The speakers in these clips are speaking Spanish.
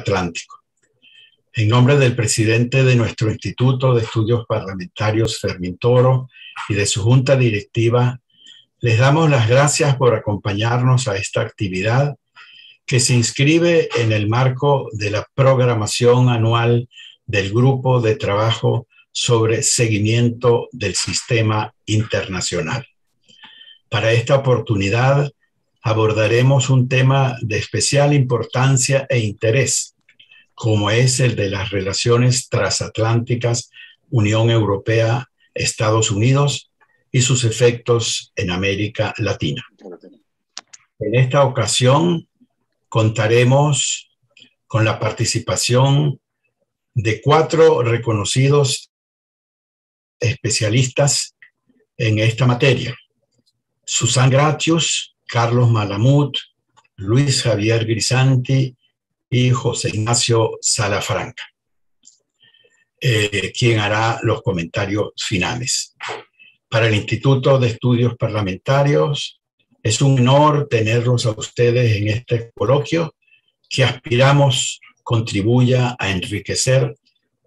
Atlántico. En nombre del presidente de nuestro Instituto de Estudios Parlamentarios, Fermín Toro, y de su junta directiva, les damos las gracias por acompañarnos a esta actividad que se inscribe en el marco de la programación anual del Grupo de Trabajo sobre Seguimiento del Sistema Internacional. Para esta oportunidad abordaremos un tema de especial importancia e interés, como es el de las relaciones transatlánticas Unión Europea-Estados Unidos y sus efectos en América Latina. En esta ocasión contaremos con la participación de 4 reconocidos especialistas en esta materia: Susan Gratius, Carlos Malamud, Luis Javier Grisanti y José Ignacio Salafranca, quien hará los comentarios finales. Para el Instituto de Estudios Parlamentarios es un honor tenerlos a ustedes en este coloquio que aspiramos contribuya a enriquecer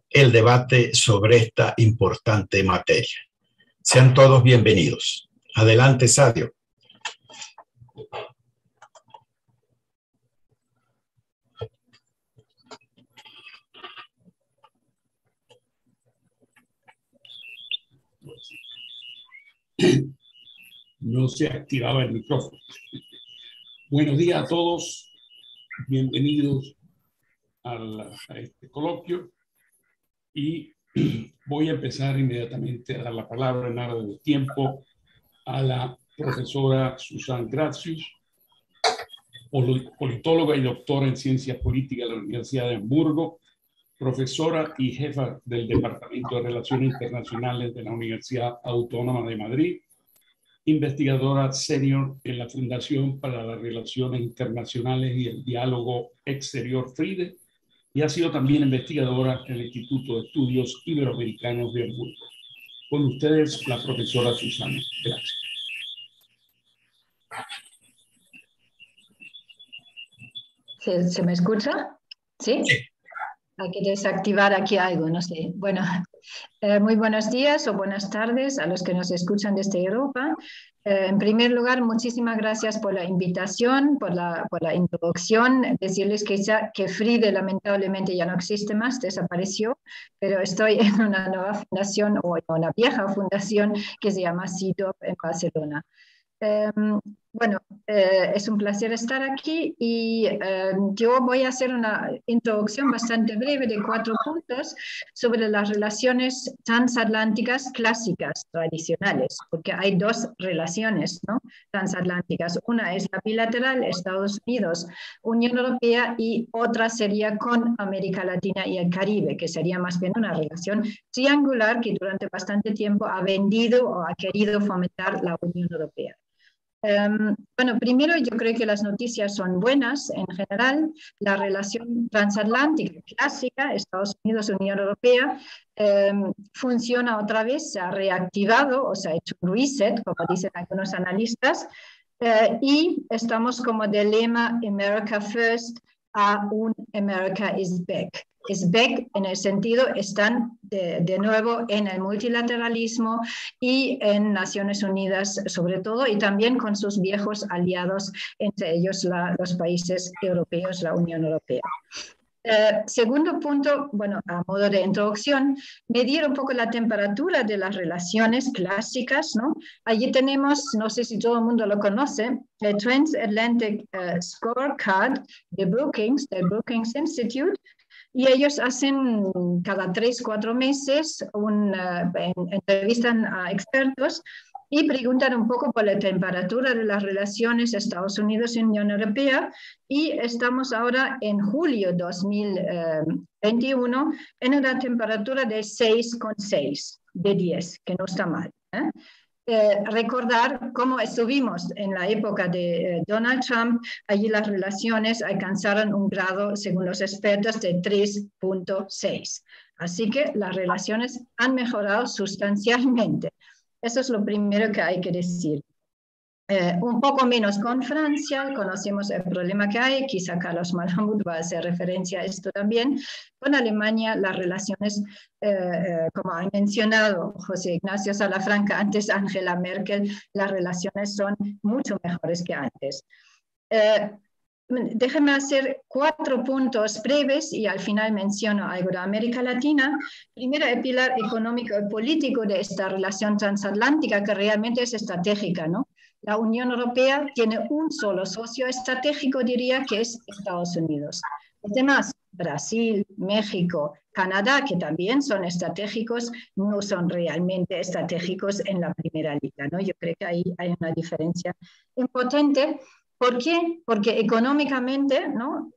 el debate sobre esta importante materia. Sean todos bienvenidos. Adelante, Sadio. No se activaba el micrófono. Buenos días a todos, bienvenidos a este coloquio, y voy a empezar inmediatamente a dar la palabra en nada de tiempo a la profesora Susan Gratius, politóloga y doctora en Ciencias Políticas de la Universidad de Hamburgo, profesora y jefa del Departamento de Relaciones Internacionales de la Universidad Autónoma de Madrid, investigadora senior en la Fundación para las Relaciones Internacionales y el Diálogo Exterior FRIDE, y ha sido también investigadora en el Instituto de Estudios Iberoamericanos de Hamburgo. Con ustedes, la profesora Susana. Gracias. ¿Se me escucha? ¿Sí? Hay que desactivar aquí algo, no sé. Bueno, muy buenos días o buenas tardes a los que nos escuchan desde Europa. En primer lugar, muchísimas gracias por la invitación, por la introducción. Decirles que FRIDE lamentablemente ya no existe más, desapareció, pero estoy en una nueva fundación, o en una vieja fundación que se llama CIDOB en Barcelona. Bueno, es un placer estar aquí, y yo voy a hacer una introducción bastante breve de 4 puntos sobre las relaciones transatlánticas clásicas, tradicionales, porque hay 2 relaciones, ¿no?, transatlánticas. Una es la bilateral, Estados Unidos, Unión Europea, y otra sería con América Latina y el Caribe, que sería más bien una relación triangular que durante bastante tiempo ha vendido o ha querido fomentar la Unión Europea. Bueno, primero yo creo que las noticias son buenas en general. La relación transatlántica clásica, Estados Unidos-Unión Europea, funciona otra vez, se ha reactivado, o se ha hecho un reset, como dicen algunos analistas, y estamos como del lema America First a un America is Back. Es back en el sentido, están de nuevo en el multilateralismo y en Naciones Unidas sobre todo, y también con sus viejos aliados, entre ellos los países europeos, la Unión Europea. Segundo punto, bueno, a modo de introducción, medir un poco la temperatura de las relaciones clásicas, ¿no? Allí tenemos, no sé si todo el mundo lo conoce, el Transatlantic Scorecard de Brookings, del Brookings Institute, y ellos hacen cada 3-4 meses, entrevistan a expertos y preguntan un poco por la temperatura de las relaciones Estados Unidos y Unión Europea, y estamos ahora en julio 2021 en una temperatura de 6,6 de 10, que no está mal, ¿eh? Recordar cómo estuvimos en la época de Donald Trump. Allí las relaciones alcanzaron un grado, según los expertos, de 3,6. Así que las relaciones han mejorado sustancialmente. Eso es lo primero que hay que decir. Un poco menos con Francia, conocemos el problema que hay, quizá Carlos Malamud va a hacer referencia a esto también. Con Alemania las relaciones, como ha mencionado José Ignacio Salafranca, antes Angela Merkel, las relaciones son mucho mejores que antes. Déjenme hacer 4 puntos breves y al final menciono algo de América Latina. Primero, el pilar económico y político de esta relación transatlántica que realmente es estratégica, ¿no? La Unión Europea tiene un solo socio estratégico, diría, que es Estados Unidos. Los demás, Brasil, México, Canadá, que también son estratégicos, no son realmente estratégicos en la primera línea, ¿no? Yo creo que ahí hay una diferencia importante. ¿Por qué? Porque económicamente, ¿no?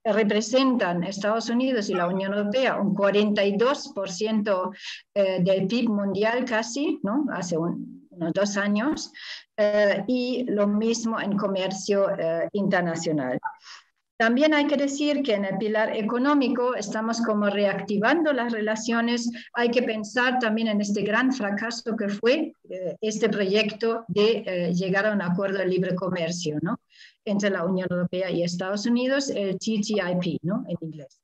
Representan Estados Unidos y la Unión Europea un 42% del PIB mundial casi, ¿no? Hace unos 2 años, y lo mismo en comercio internacional. También hay que decir que en el pilar económico estamos como reactivando las relaciones. Hay que pensar también en este gran fracaso que fue este proyecto de llegar a un acuerdo de libre comercio, ¿no? Entre la Unión Europea y Estados Unidos, el TTIP, ¿no? En inglés.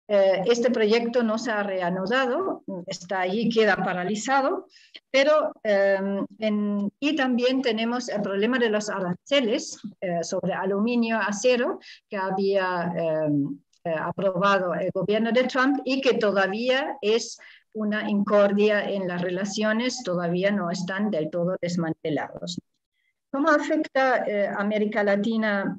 Este proyecto no se ha reanudado, está allí, queda paralizado, pero y también tenemos el problema de los aranceles sobre aluminio, acero, que había aprobado el gobierno de Trump y que todavía es una incordia en las relaciones, todavía no están del todo desmantelados. ¿Cómo afecta a América Latina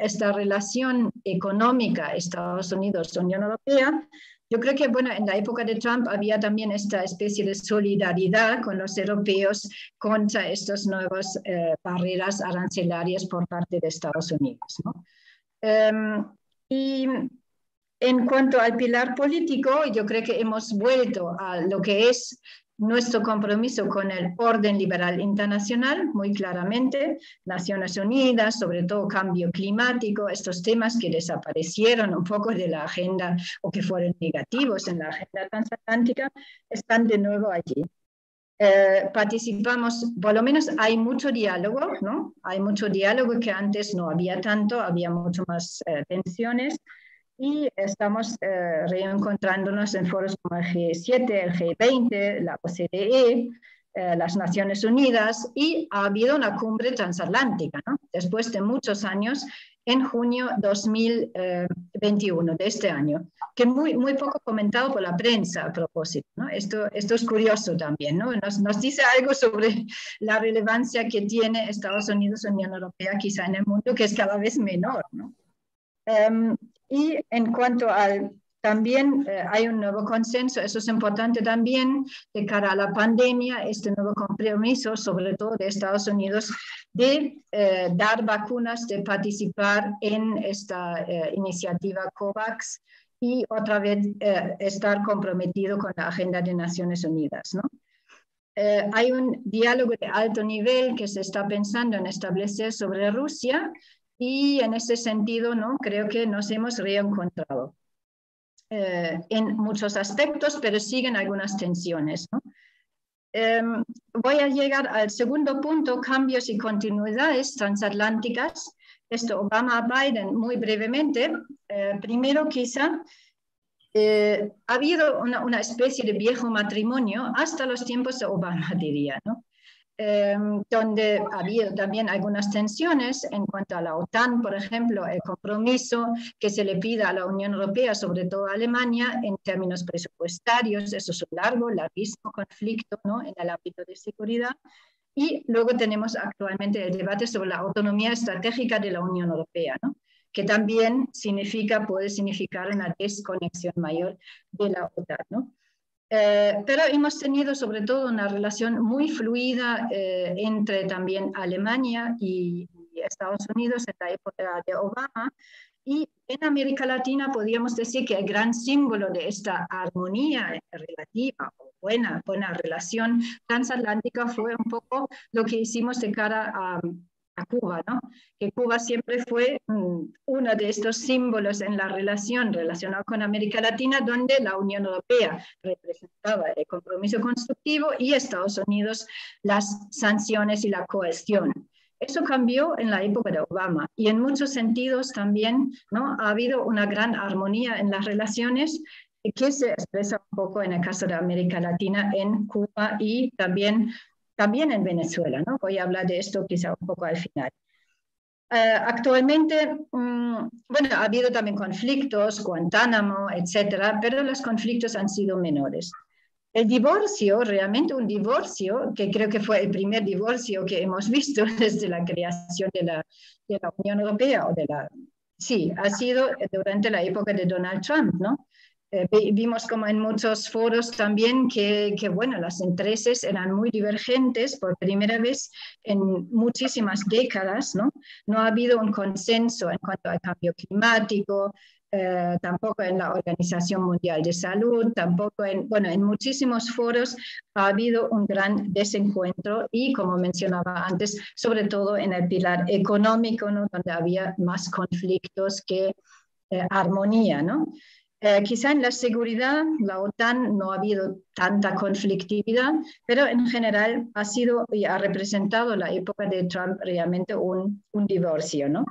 esta relación económica Estados Unidos-Unión Europea? Yo creo que, bueno, en la época de Trump había también esta especie de solidaridad con los europeos contra estas nuevas barreras arancelarias por parte de Estados Unidos, ¿no? Y en cuanto al pilar político, yo creo que hemos vuelto a lo que es nuestro compromiso con el orden liberal internacional, muy claramente, Naciones Unidas, sobre todo cambio climático, estos temas que desaparecieron un poco de la agenda o que fueron negativos en la agenda transatlántica, están de nuevo allí. Participamos, por lo menos hay mucho diálogo, ¿no? Hay mucho diálogo que antes no había tanto, había mucho más tensiones. Y estamos reencontrándonos en foros como el G7, el G20, la OCDE, las Naciones Unidas, y ha habido una cumbre transatlántica, ¿no? Después de muchos años, en junio 2021, de este año, que muy poco comentado por la prensa a propósito, ¿no? Esto es curioso también, ¿no? Nos dice algo sobre la relevancia que tiene Estados Unidos y Unión Europea quizá en el mundo, que es cada vez menor, ¿no? Y en cuanto al, también hay un nuevo consenso, eso es importante también de cara a la pandemia, este nuevo compromiso, sobre todo de Estados Unidos, de dar vacunas, de participar en esta iniciativa COVAX y otra vez estar comprometido con la agenda de Naciones Unidas, ¿no? Hay un diálogo de alto nivel que se está pensando en establecer sobre Rusia. Y en ese sentido, ¿no? Creo que nos hemos reencontrado en muchos aspectos, pero siguen algunas tensiones, ¿no? Voy a llegar al segundo punto, cambios y continuidades transatlánticas. Esto Obama-Biden muy brevemente. Primero, quizá, ha habido una especie de viejo matrimonio hasta los tiempos de Obama, diría, ¿no? Donde ha habido también algunas tensiones en cuanto a la OTAN, por ejemplo, el compromiso que se le pida a la Unión Europea, sobre todo a Alemania, en términos presupuestarios. Eso es un larguísimo conflicto, ¿no? En el ámbito de seguridad. Y luego tenemos actualmente el debate sobre la autonomía estratégica de la Unión Europea, ¿no? Que también puede significar una desconexión mayor de la OTAN, ¿no? Pero hemos tenido sobre todo una relación muy fluida entre también Alemania y Estados Unidos en la época de Obama. Y en América Latina podríamos decir que el gran símbolo de esta armonía relativa o buena relación transatlántica fue un poco lo que hicimos de cara a Cuba, ¿no? Que Cuba siempre fue uno de estos símbolos en la relación relacionada con América Latina, donde la Unión Europea representaba el compromiso constructivo y Estados Unidos las sanciones y la coerción. Eso cambió en la época de Obama y en muchos sentidos también, ¿no? Ha habido una gran armonía en las relaciones que se expresa un poco en el caso de América Latina, en Cuba y también en Venezuela, ¿no? Voy a hablar de esto quizá un poco al final. Actualmente, bueno, ha habido también conflictos, Guantánamo, etcétera, pero los conflictos han sido menores. El divorcio, realmente un divorcio, que creo que fue el primer divorcio que hemos visto desde la creación de la Unión Europea, sí, ha sido durante la época de Donald Trump, ¿no? Vimos como en muchos foros también que, bueno, los intereses eran muy divergentes por primera vez en muchísimas décadas, ¿no? No ha habido un consenso en cuanto al cambio climático, tampoco en la Organización Mundial de Salud, tampoco en muchísimos foros ha habido un gran desencuentro y, como mencionaba antes, sobre todo en el pilar económico, ¿no? Donde había más conflictos que armonía, ¿no? Quizá en la seguridad, la OTAN no ha habido tanta conflictividad, pero en general ha sido y ha representado la época de Trump realmente un divorcio, ¿no?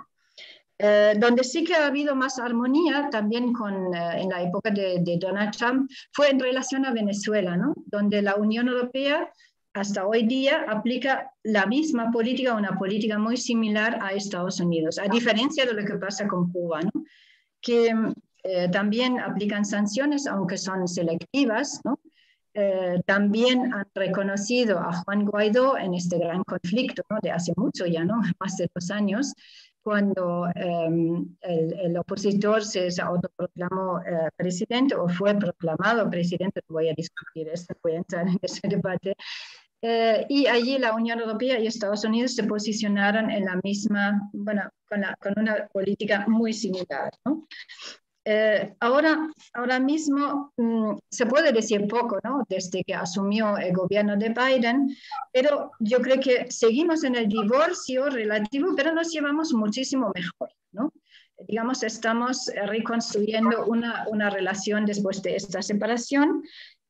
Donde sí que ha habido más armonía también en la época de Donald Trump fue en relación a Venezuela, ¿no? Donde la Unión Europea hasta hoy día aplica la misma política, una política muy similar a Estados Unidos, a diferencia de lo que pasa con Cuba, ¿no? Que también aplican sanciones, aunque son selectivas, ¿no? También han reconocido a Juan Guaidó en este gran conflicto, ¿no? De hace mucho ya, ¿no? Más de 2 años, cuando el opositor se autoproclamó presidente o fue proclamado presidente. Voy a discutir esto, voy a entrar en ese debate. Y allí la Unión Europea y Estados Unidos se posicionaron en la misma, bueno, con una política muy similar, ¿no? Ahora mismo se puede decir poco, ¿no? Desde que asumió el gobierno de Biden, pero yo creo que seguimos en el divorcio relativo, pero nos llevamos muchísimo mejor, ¿no? Digamos, estamos reconstruyendo una relación después de esta separación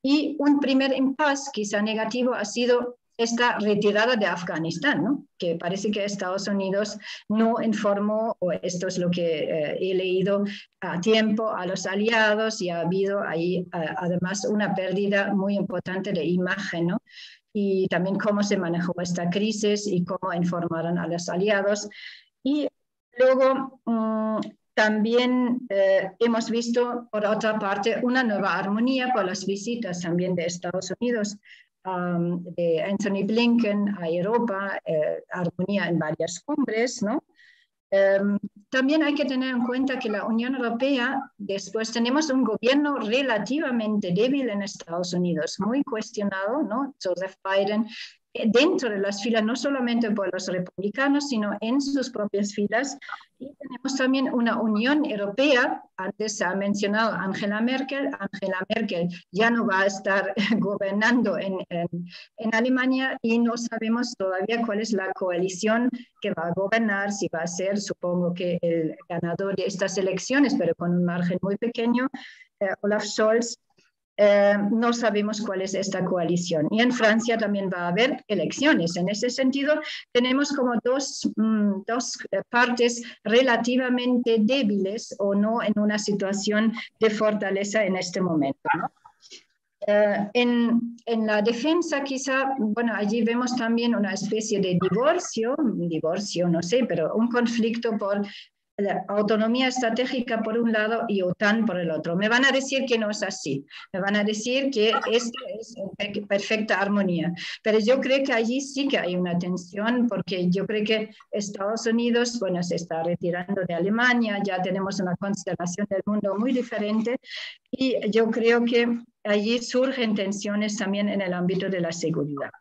y un primer impasse, quizá negativo, ha sido esta retirada de Afganistán, ¿no? Que parece que Estados Unidos no informó, o esto es lo que he leído, a tiempo a los aliados, y ha habido ahí además una pérdida muy importante de imagen, ¿no? Y también cómo se manejó esta crisis y cómo informaron a los aliados. Y luego también hemos visto, por otra parte, una nueva armonía por las visitas también de Estados Unidos, de Anthony Blinken a Europa, armonía en varias cumbres, ¿no? También hay que tener en cuenta que la Unión Europea, después tenemos un gobierno relativamente débil en Estados Unidos, muy cuestionado, ¿no? Joseph Biden, dentro de las filas, no solamente por los republicanos, sino en sus propias filas. Y tenemos también una Unión Europea, antes se ha mencionado Angela Merkel ya no va a estar gobernando en Alemania y no sabemos todavía cuál es la coalición que va a gobernar, si va a ser, supongo que el ganador de estas elecciones, pero con un margen muy pequeño, Olaf Scholz. No sabemos cuál es esta coalición. Y en Francia también va a haber elecciones. En ese sentido, tenemos como dos partes relativamente débiles o no en una situación de fortaleza en este momento, ¿no? En la defensa quizá, bueno, allí vemos también una especie de divorcio, no sé, pero un conflicto por la autonomía estratégica por un lado y OTAN por el otro. Me van a decir que no es así, me van a decir que esto es perfecta armonía, pero yo creo que allí sí que hay una tensión, porque yo creo que Estados Unidos, bueno, se está retirando de Alemania, ya tenemos una constelación del mundo muy diferente, y yo creo que allí surgen tensiones también en el ámbito de la seguridad.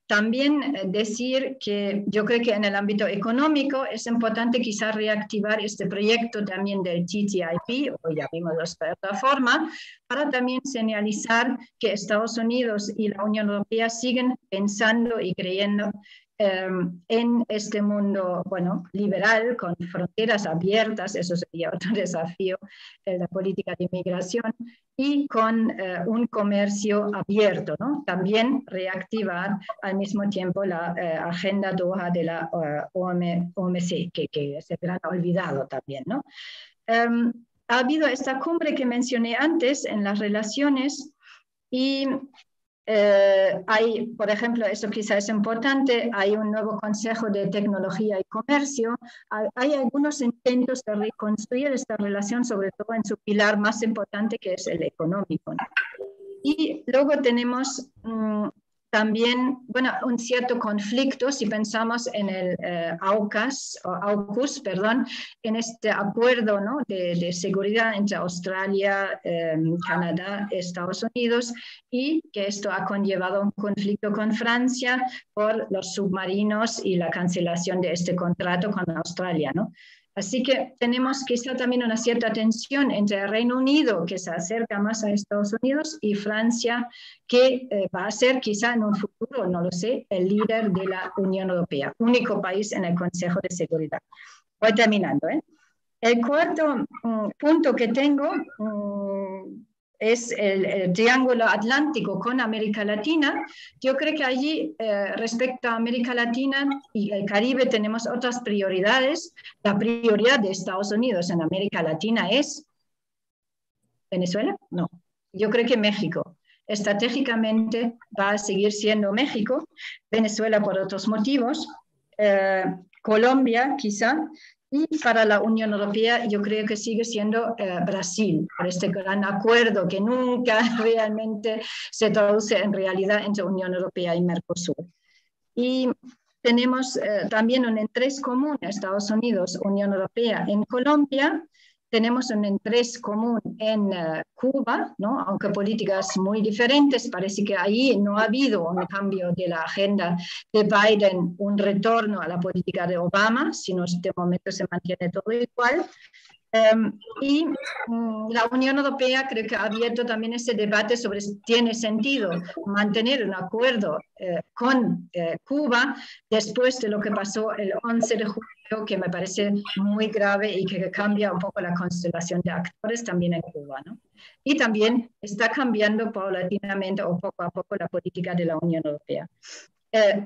También decir que yo creo que en el ámbito económico es importante quizás reactivar este proyecto también del TTIP, o llamémoslo de otra forma, para también señalizar que Estados Unidos y la Unión Europea siguen pensando y creyendo en este mundo, bueno, liberal, con fronteras abiertas, eso sería otro desafío de la política de inmigración, y con un comercio abierto, ¿no? También reactivar al mismo tiempo la agenda Doha de la OMC, que se han olvidado también, ¿no? Ha habido esta cumbre que mencioné antes en las relaciones y hay, por ejemplo, eso quizás es importante, hay un nuevo Consejo de Tecnología y Comercio, hay algunos intentos de reconstruir esta relación, sobre todo en su pilar más importante, que es el económico, ¿no? Y luego tenemos también, bueno, un cierto conflicto, si pensamos en el AUKUS, perdón, en este acuerdo, ¿no?, de seguridad entre Australia, Canadá, Estados Unidos, y que esto ha conllevado un conflicto con Francia por los submarinos y la cancelación de este contrato con Australia, ¿no? Así que tenemos quizá también una cierta tensión entre el Reino Unido, que se acerca más a Estados Unidos, y Francia, que va a ser quizá en un futuro, no lo sé, el líder de la Unión Europea, único país en el Consejo de Seguridad. Voy terminando, ¿eh? El cuarto punto que tengo es el Triángulo Atlántico con América Latina. Yo creo que allí, respecto a América Latina y el Caribe, tenemos otras prioridades. La prioridad de Estados Unidos en América Latina es ¿Venezuela? No. Yo creo que México. Estratégicamente va a seguir siendo México, Venezuela por otros motivos, Colombia quizá, y para la Unión Europea yo creo que sigue siendo Brasil, por este gran acuerdo que nunca realmente se traduce en realidad entre Unión Europea y Mercosur. Y tenemos también un interés común, Estados Unidos, Unión Europea, en Colombia. Tenemos un interés común en Cuba, ¿no? Aunque políticas muy diferentes, parece que ahí no ha habido un cambio de la agenda de Biden, un retorno a la política de Obama, sino de momento se mantiene todo igual. Y la Unión Europea creo que ha abierto también ese debate sobre si tiene sentido mantener un acuerdo con Cuba después de lo que pasó el 11 de julio, que me parece muy grave y que cambia un poco la constelación de actores también en Cuba, ¿no? Y también está cambiando paulatinamente o poco a poco la política de la Unión Europea.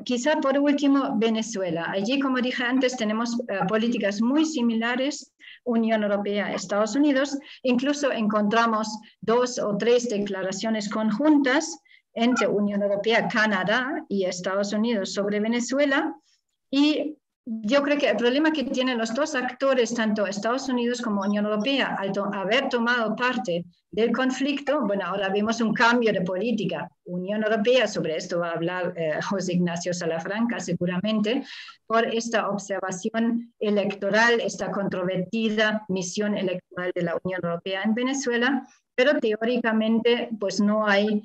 Quizá por último, Venezuela. Allí, como dije antes, tenemos políticas muy similares, Unión Europea, Estados Unidos. Incluso encontramos 2 o 3 declaraciones conjuntas entre Unión Europea, Canadá y Estados Unidos sobre Venezuela. Y yo creo que el problema que tienen los dos actores, tanto Estados Unidos como Unión Europea, al haber tomado parte del conflicto, bueno, ahora vemos un cambio de política. Unión Europea, sobre esto va a hablar José Ignacio Salafranca seguramente, por esta observación electoral, esta controvertida misión electoral de la Unión Europea en Venezuela, pero teóricamente pues no hay,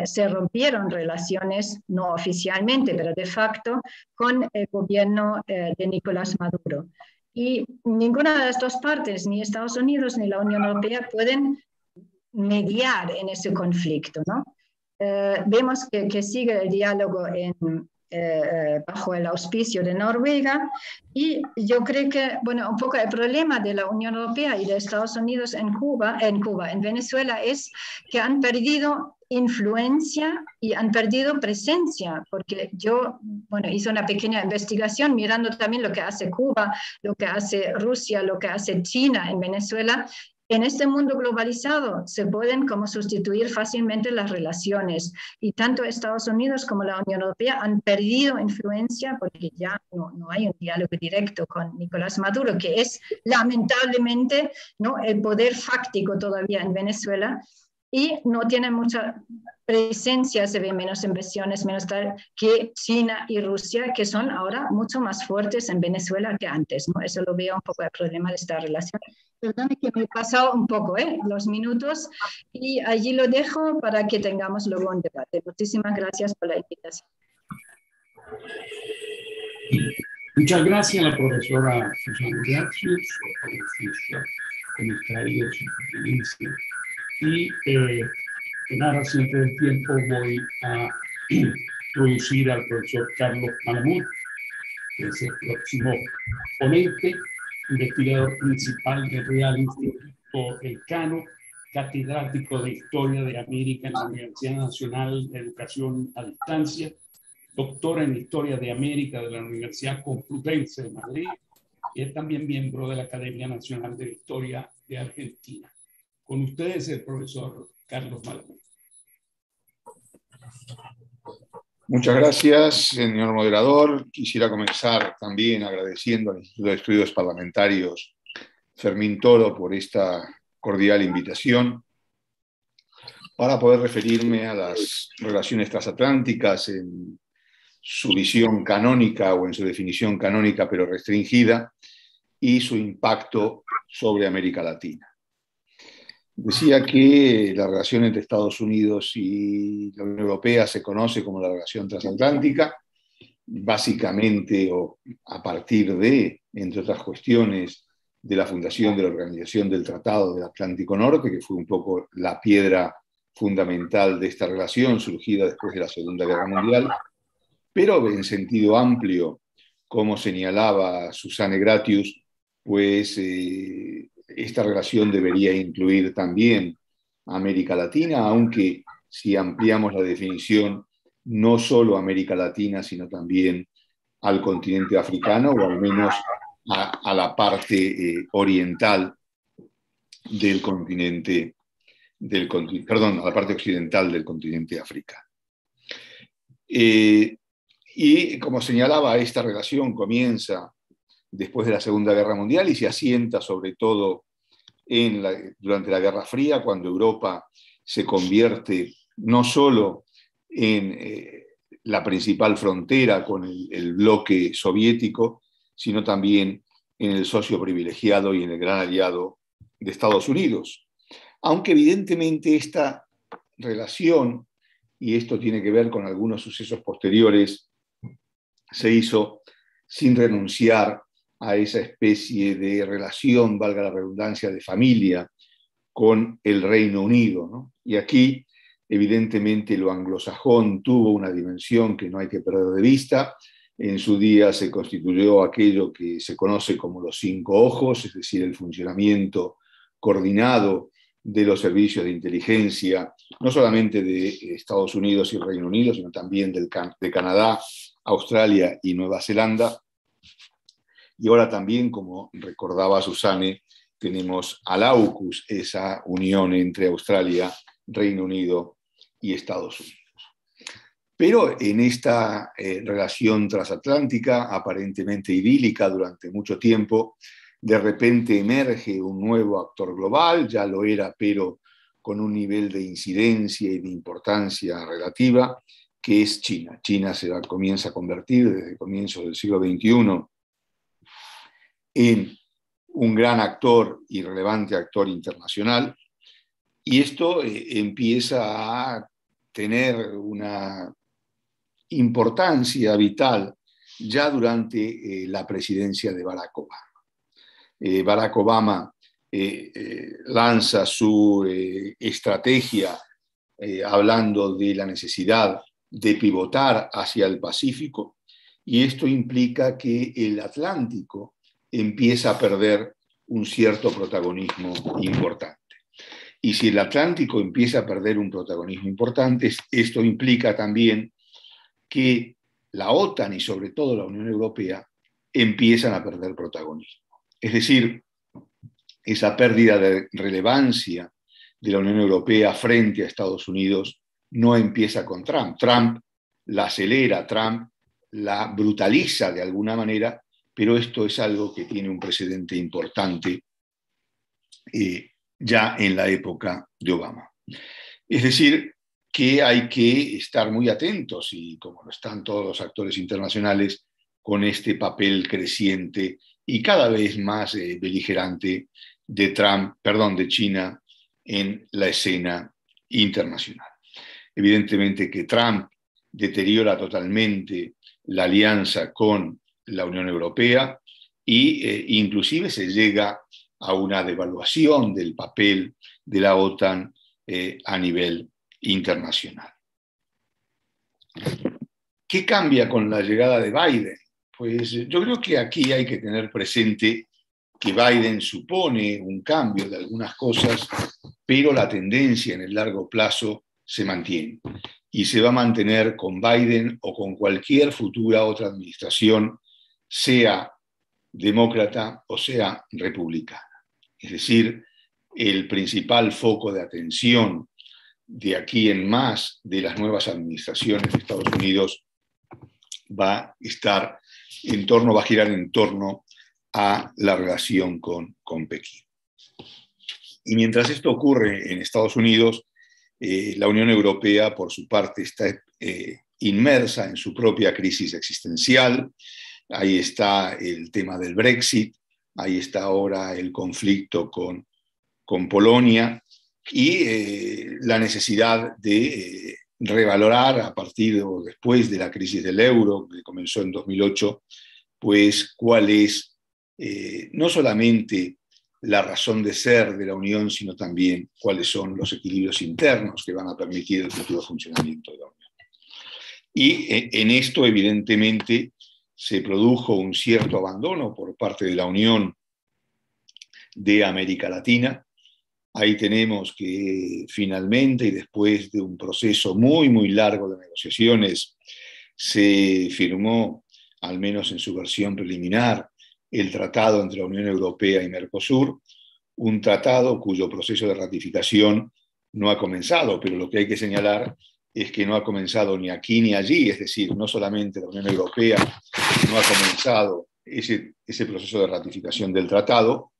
se rompieron relaciones, no oficialmente, pero de facto, con el gobierno de Nicolás Maduro. Y ninguna de las dos partes, ni Estados Unidos ni la Unión Europea, pueden mediar en ese conflicto, ¿no? Vemos que sigue el diálogo bajo el auspicio de Noruega, y yo creo que, bueno, un poco el problema de la Unión Europea y de Estados Unidos en Venezuela, es que han perdido influencia y han perdido presencia, porque yo, bueno, hice una pequeña investigación mirando también lo que hace Cuba, lo que hace Rusia, lo que hace China en Venezuela. En este mundo globalizado se pueden como sustituir fácilmente las relaciones, y tanto Estados Unidos como la Unión Europea han perdido influencia porque ya no hay un diálogo directo con Nicolás Maduro, que es lamentablemente, ¿no?, el poder fáctico todavía en Venezuela, y no tiene mucha presencia, se ve menos inversiones, menos tal, que China y Rusia, que son ahora mucho más fuertes en Venezuela que antes, ¿no? Eso lo veo un poco el problema de esta relación. Perdón que me he pasado un poco los minutos, y allí lo dejo para que tengamos luego un debate. Muchísimas gracias por la invitación. Muchas gracias a la profesora Susana Gracius por habernos traído su experiencia. Y en ahora siempre del tiempo voy a introducir al profesor Carlos Malamud, que es el próximo ponente, investigador principal del Real Instituto Elcano, catedrático de Historia de América en la Universidad Nacional de Educación a Distancia, doctora en Historia de América de la Universidad Complutense de Madrid, y es también miembro de la Academia Nacional de Historia de Argentina. Con ustedes el profesor Carlos Malamud. Muchas gracias, señor moderador. Quisiera comenzar también agradeciendo al Instituto de Estudios Parlamentarios Fermín Toro por esta cordial invitación para poder referirme a las relaciones transatlánticas en su visión canónica o en su definición canónica pero restringida y su impacto sobre América Latina. Decía que la relación entre Estados Unidos y la Unión Europea se conoce como la relación transatlántica, básicamente o a partir de, entre otras cuestiones, de la fundación de la Organización del Tratado del Atlántico Norte, que fue un poco la piedra fundamental de esta relación, surgida después de la Segunda Guerra Mundial, pero en sentido amplio, como señalaba Susanne Gratius, pues esta relación debería incluir también a América Latina, aunque si ampliamos la definición, no solo a América Latina, sino también al continente africano, o al menos a la parte oriental del continente, perdón, a la parte occidental del continente africano. Y como señalaba, esta relación comienza después de la Segunda Guerra Mundial y se asienta sobre todo durante la Guerra Fría, cuando Europa se convierte no solo en la principal frontera con el bloque soviético, sino también en el socio privilegiado y en el gran aliado de Estados Unidos. Aunque evidentemente esta relación, y esto tiene que ver con algunos sucesos posteriores, se hizo sin renunciar a esa especie de relación, valga la redundancia, de familia con el Reino Unido, ¿no? Y aquí, evidentemente, lo anglosajón tuvo una dimensión que no hay que perder de vista. En su día se constituyó aquello que se conoce como los 5 ojos, es decir, el funcionamiento coordinado de los servicios de inteligencia, no solamente de Estados Unidos y Reino Unido, sino también de Canadá, Australia y Nueva Zelanda. Y ahora también, como recordaba Susanne, tenemos al AUKUS, esa unión entre Australia, Reino Unido y Estados Unidos. Pero en esta relación transatlántica, aparentemente idílica durante mucho tiempo, de repente emerge un nuevo actor global, ya lo era, pero con un nivel de incidencia y de importancia relativa, que es China. China comienza a convertir desde el comienzo del siglo XXI en un gran actor y relevante actor internacional, y esto empieza a tener una importancia vital ya durante la presidencia de Barack Obama. Barack Obama lanza su estrategia hablando de la necesidad de pivotar hacia el Pacífico, y esto implica que el Atlántico empieza a perder un cierto protagonismo importante. Y si el Atlántico empieza a perder un protagonismo importante, esto implica también que la OTAN y sobre todo la Unión Europea empiezan a perder protagonismo. Es decir, esa pérdida de relevancia de la Unión Europea frente a Estados Unidos no empieza con Trump. Trump la acelera, Trump la brutaliza de alguna manera, pero esto es algo que tiene un precedente importante ya en la época de Obama. Es decir, que hay que estar muy atentos, y como lo están todos los actores internacionales, con este papel creciente y cada vez más beligerante de China en la escena internacional. Evidentemente que Trump deteriora totalmente la alianza con la Unión Europea e inclusive se llega a una devaluación del papel de la OTAN a nivel internacional. ¿Qué cambia con la llegada de Biden? Pues yo creo que aquí hay que tener presente que Biden supone un cambio de algunas cosas, pero la tendencia en el largo plazo se mantiene y se va a mantener con Biden o con cualquier futura otra administración, sea demócrata o sea republicana. Es decir, el principal foco de atención de aquí en más de las nuevas administraciones de Estados Unidos va a girar en torno a la relación con Pekín. Y mientras esto ocurre en Estados Unidos, la Unión Europea, por su parte, está inmersa en su propia crisis existencial. Ahí está el tema del Brexit, ahí está ahora el conflicto con Polonia y la necesidad de revalorar a partir o después de la crisis del euro, que comenzó en 2008, pues cuál es no solamente la razón de ser de la Unión, sino también cuáles son los equilibrios internos que van a permitir el futuro funcionamiento de la Unión. Y en esto, evidentemente, se produjo un cierto abandono por parte de la Unión de América Latina. Ahí tenemos que finalmente, y después de un proceso muy, muy largo de negociaciones, se firmó, al menos en su versión preliminar, el tratado entre la Unión Europea y Mercosur, un tratado cuyo proceso de ratificación no ha comenzado, pero lo que hay que señalar es que no ha comenzado ni aquí ni allí, es decir, no solamente la Unión Europea no ha comenzado ese proceso de ratificación del tratado,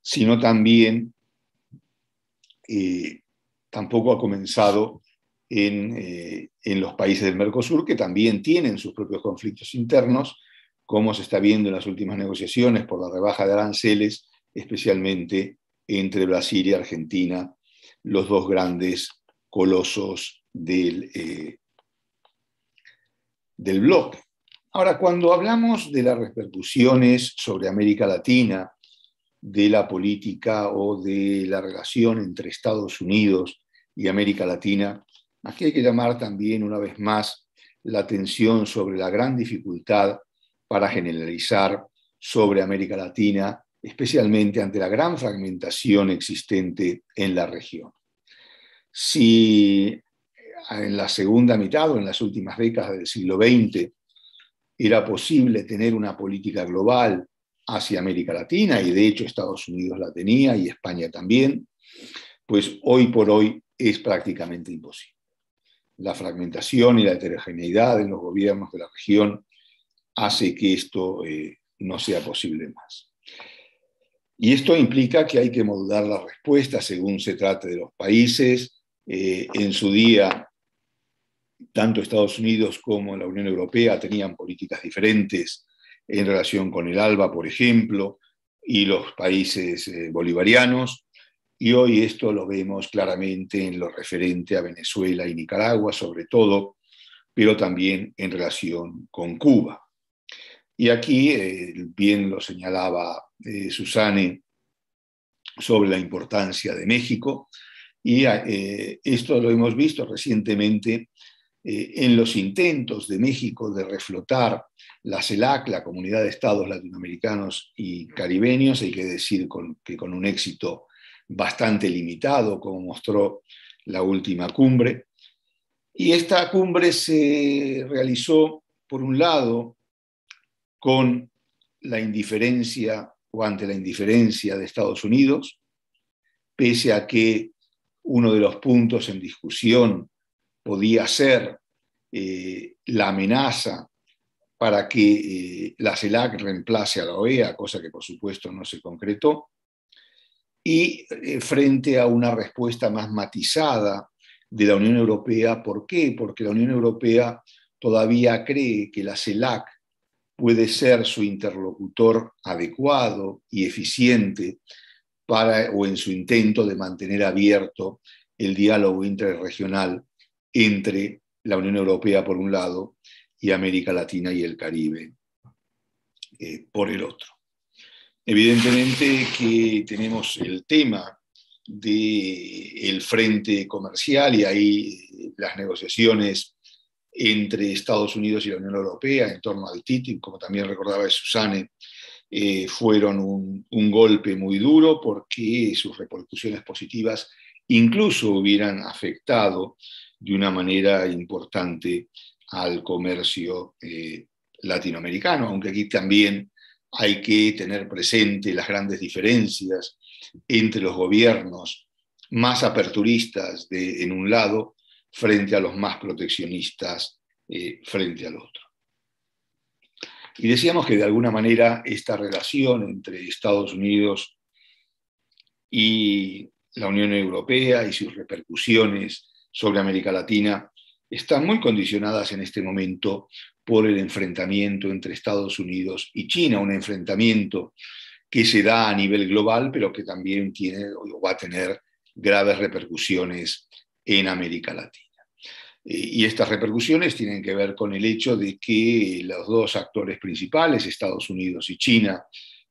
sino también tampoco ha comenzado en los países del Mercosur, que también tienen sus propios conflictos internos, como se está viendo en las últimas negociaciones por la rebaja de aranceles, especialmente entre Brasil y Argentina, los dos grandes colosos del bloque. Ahora, cuando hablamos de las repercusiones sobre América Latina, de la política o de la relación entre Estados Unidos y América Latina, aquí hay que llamar también una vez más la atención sobre la gran dificultad para generalizar sobre América Latina, especialmente ante la gran fragmentación existente en la región. Si en la segunda mitad o en las últimas décadas del siglo XX era posible tener una política global hacia América Latina, y de hecho Estados Unidos la tenía y España también, pues hoy por hoy es prácticamente imposible. La fragmentación y la heterogeneidad en los gobiernos de la región hace que esto no sea posible más. Y esto implica que hay que modular la respuesta según se trate de los países. En su día, tanto Estados Unidos como la Unión Europea tenían políticas diferentes en relación con el ALBA, por ejemplo, y los países bolivarianos, y hoy esto lo vemos claramente en lo referente a Venezuela y Nicaragua, sobre todo, pero también en relación con Cuba. Y aquí, bien lo señalaba Susanne, sobre la importancia de México, y esto lo hemos visto recientemente en los intentos de México de reflotar la CELAC, la Comunidad de Estados Latinoamericanos y Caribeños, hay que decir que con un éxito bastante limitado, como mostró la última cumbre. Y esta cumbre se realizó, por un lado, con la indiferencia o ante la indiferencia de Estados Unidos, pese a que uno de los puntos en discusión podía ser la amenaza para que la CELAC reemplace a la OEA, cosa que por supuesto no se concretó, y frente a una respuesta más matizada de la Unión Europea. ¿Por qué? Porque la Unión Europea todavía cree que la CELAC puede ser su interlocutor adecuado y eficiente o en su intento de mantener abierto el diálogo interregional entre la Unión Europea por un lado y América Latina y el Caribe por el otro. Evidentemente que tenemos el tema del frente comercial y ahí las negociaciones entre Estados Unidos y la Unión Europea en torno al TTIP, como también recordaba Susanne, fueron un golpe muy duro porque sus repercusiones positivas incluso hubieran afectado de una manera importante al comercio latinoamericano, aunque aquí también hay que tener presente las grandes diferencias entre los gobiernos más aperturistas en un lado frente a los más proteccionistas frente al otro. Y decíamos que de alguna manera esta relación entre Estados Unidos y la Unión Europea y sus repercusiones sobre América Latina están muy condicionadas en este momento por el enfrentamiento entre Estados Unidos y China, un enfrentamiento que se da a nivel global, pero que también tiene o va a tener graves repercusiones en América Latina. Y estas repercusiones tienen que ver con el hecho de que los dos actores principales, Estados Unidos y China,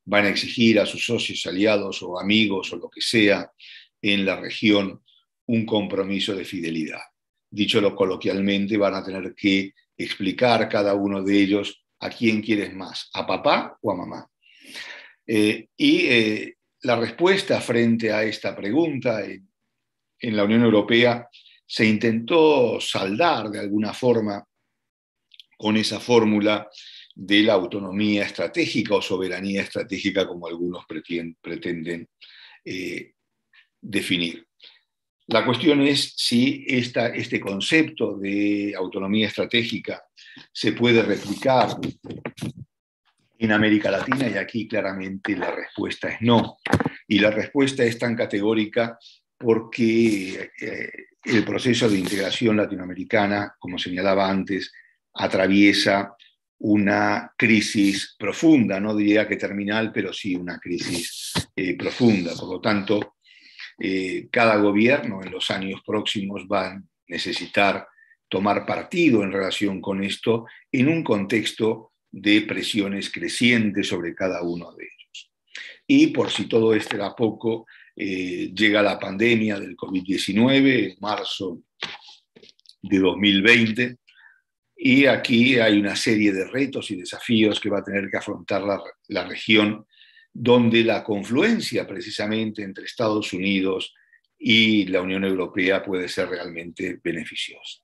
van a exigir a sus socios, aliados o amigos o lo que sea en la región un compromiso de fidelidad. Dicho coloquialmente, van a tener que explicar cada uno de ellos a quién quieres más, a papá o a mamá. La respuesta frente a esta pregunta en la Unión Europea se intentó saldar de alguna forma con esa fórmula de la autonomía estratégica o soberanía estratégica, como algunos pretenden definir. La cuestión es si este concepto de autonomía estratégica se puede replicar en América Latina, y aquí claramente la respuesta es no. Y la respuesta es tan categórica porque el proceso de integración latinoamericana, como señalaba antes, atraviesa una crisis profunda, no diría que terminal, pero sí una crisis profunda. Por lo tanto, cada gobierno en los años próximos va a necesitar tomar partido en relación con esto en un contexto de presiones crecientes sobre cada uno de ellos. Y por si todo esto era poco, llega la pandemia del COVID-19 en marzo de 2020, y aquí hay una serie de retos y desafíos que va a tener que afrontar la región, donde la confluencia precisamente entre Estados Unidos y la Unión Europea puede ser realmente beneficiosa.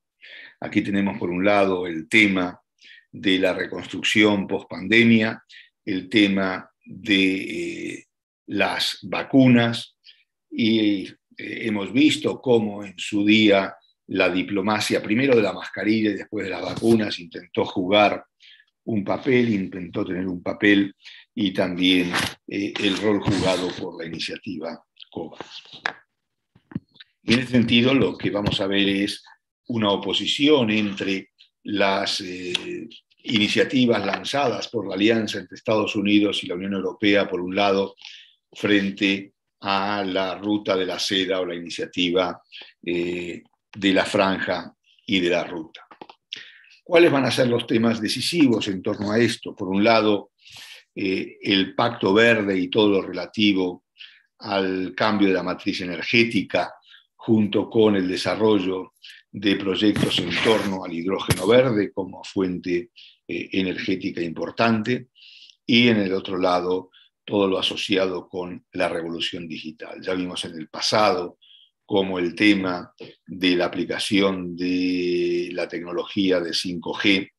Aquí tenemos por un lado el tema de la reconstrucción post-pandemia, el tema de las vacunas, y hemos visto cómo en su día la diplomacia, primero de la mascarilla y después de las vacunas, intentó jugar un papel, intentó tener un papel, y también el rol jugado por la iniciativa COVAX. Y en ese sentido, lo que vamos a ver es una oposición entre las iniciativas lanzadas por la alianza entre Estados Unidos y la Unión Europea, por un lado, frente a la ruta de la seda o la iniciativa de la franja y de la ruta. ¿Cuáles van a ser los temas decisivos en torno a esto? Por un lado, el Pacto Verde y todo lo relativo al cambio de la matriz energética, junto con el desarrollo de proyectos en torno al hidrógeno verde como fuente energética importante, y en el otro lado todo lo asociado con la revolución digital. Ya vimos en el pasado cómo el tema de la aplicación de la tecnología de 5G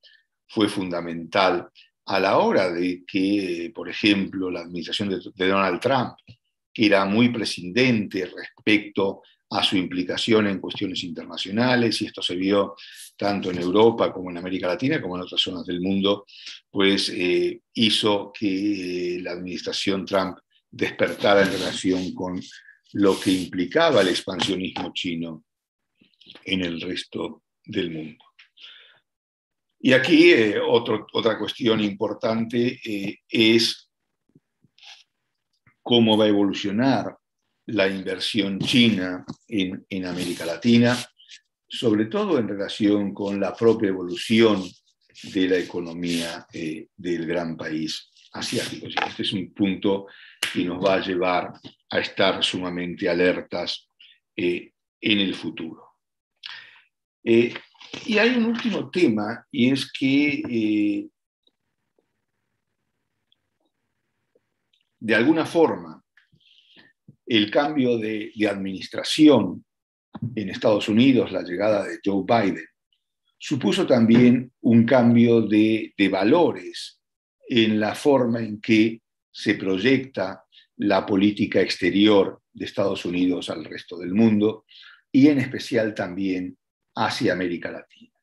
fue fundamental a la hora de que, por ejemplo, la administración de Donald Trump, que era muy prescindente respecto a su implicación en cuestiones internacionales, y esto se vio tanto en Europa como en América Latina, como en otras zonas del mundo, pues hizo que la administración Trump despertara en relación con lo que implicaba el expansionismo chino en el resto del mundo. Y aquí otra cuestión importante es cómo va a evolucionar la inversión china en América Latina, sobre todo en relación con la propia evolución de la economía del gran país asiático. Este es un punto que nos va a llevar a estar sumamente alertas en el futuro. Y hay un último tema, y es que de alguna forma el cambio de administración en Estados Unidos, la llegada de Joe Biden, supuso también un cambio de valores en la forma en que se proyecta la política exterior de Estados Unidos al resto del mundo y en especial también hacia América Latina.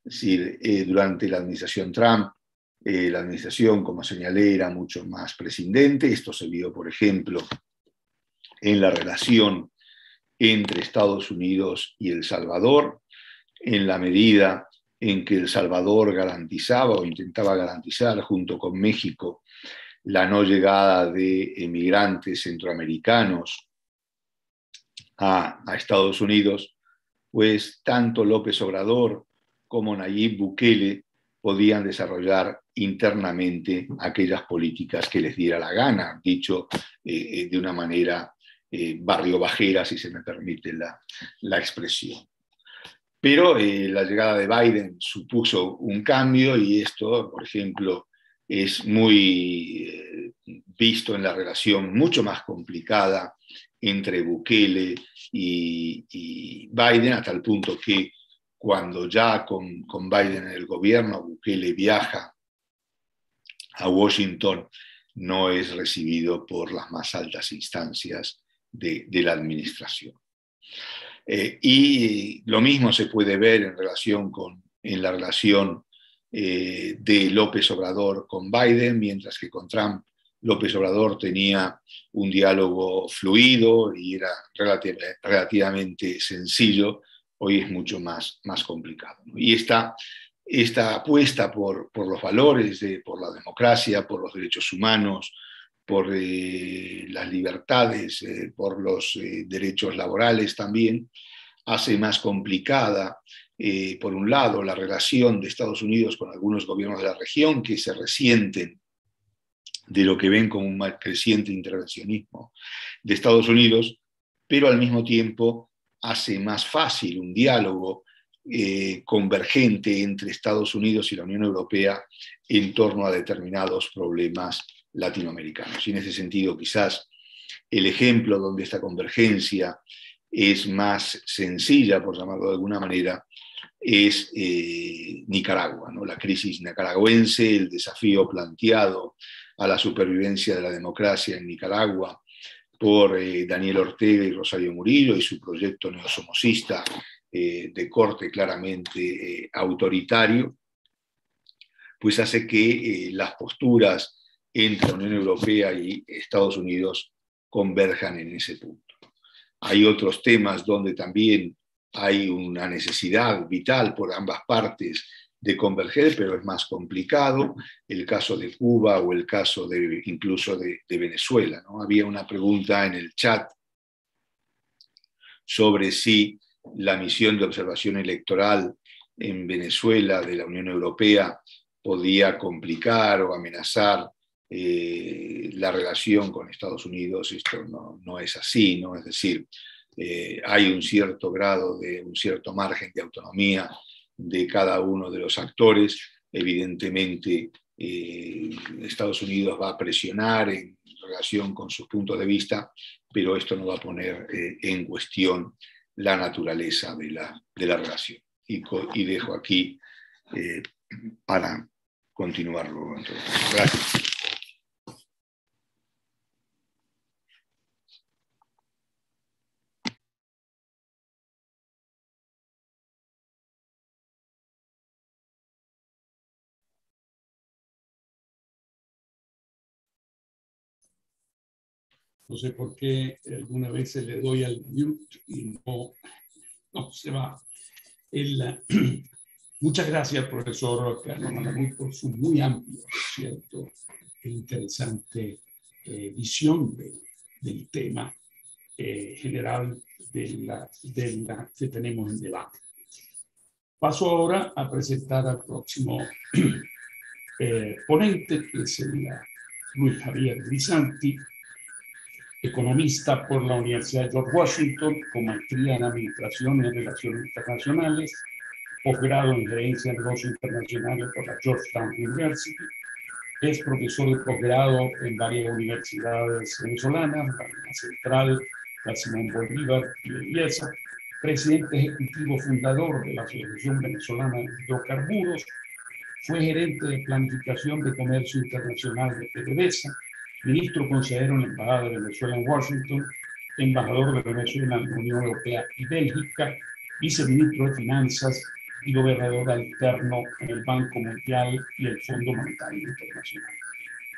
Es decir, durante la administración Trump, la administración, como señalé, era mucho más prescindente. Esto se vio, por ejemplo, en la relación entre Estados Unidos y El Salvador, en la medida en que El Salvador garantizaba o intentaba garantizar junto con México la no llegada de emigrantes centroamericanos a Estados Unidos, pues tanto López Obrador como Nayib Bukele podían desarrollar internamente aquellas políticas que les diera la gana, dicho de una manera barrio bajera, si se me permite la expresión. Pero la llegada de Biden supuso un cambio y esto, por ejemplo, es muy visto en la relación mucho más complicada entre Bukele y Biden, hasta el punto que cuando ya con Biden en el gobierno, Bukele viaja a Washington, no es recibido por las más altas instancias de la administración. Y lo mismo se puede ver en la relación de López Obrador con Biden, mientras que con Trump López Obrador tenía un diálogo fluido y era relativamente sencillo. Hoy es mucho más complicado, ¿no? Y esta apuesta por los valores, por la democracia, por los derechos humanos, por las libertades, por los derechos laborales también, hace más complicada, por un lado, la relación de Estados Unidos con algunos gobiernos de la región que se resienten de lo que ven como un creciente intervencionismo de Estados Unidos, pero al mismo tiempo hace más fácil un diálogo convergente entre Estados Unidos y la Unión Europea en torno a determinados problemas latinoamericanos. Y en ese sentido, quizás el ejemplo donde esta convergencia es más sencilla, por llamarlo de alguna manera, es Nicaragua, ¿no? La crisis nicaragüense, el desafío planteado a la supervivencia de la democracia en Nicaragua por Daniel Ortega y Rosario Murillo y su proyecto neosomocista de corte claramente autoritario, pues hace que las posturas entre la Unión Europea y Estados Unidos converjan en ese punto. Hay otros temas donde también hay una necesidad vital por ambas partes de converger, pero es más complicado. El caso de Cuba o el caso incluso de Venezuela, ¿no? Había una pregunta en el chat sobre si la misión de observación electoral en Venezuela de la Unión Europea podía complicar o amenazar la relación con Estados Unidos. Esto no es así, ¿no? Es decir, hay un cierto grado un cierto margen de autonomía de cada uno de los actores. Evidentemente, Estados Unidos va a presionar en relación con sus puntos de vista, pero esto no va a poner en cuestión la naturaleza de la relación. Y dejo aquí para continuarlo. Gracias. No sé por qué alguna vez le doy al mute y no se va. Muchas gracias, profesor Carlos Maragall, por su muy amplia, ¿cierto?, e interesante visión del tema general que tenemos en debate. Paso ahora a presentar al próximo ponente, que es Luis Javier Grisanti, economista por la Universidad de George Washington, con maestría en Administración y Relaciones Internacionales, posgrado en Gerencia de Negocios Internacionales por la Georgetown University. Es profesor de posgrado en varias universidades venezolanas, la Central, la Simón Bolívar y la IESA, presidente ejecutivo fundador de la Asociación Venezolana de Hidrocarburos, fue gerente de planificación de comercio internacional de PDVSA, ministro consejero en la Embajada de Venezuela en Washington, embajador de Venezuela en la Unión Europea y Bélgica, viceministro de Finanzas y gobernador alterno en el Banco Mundial y el Fondo Monetario Internacional.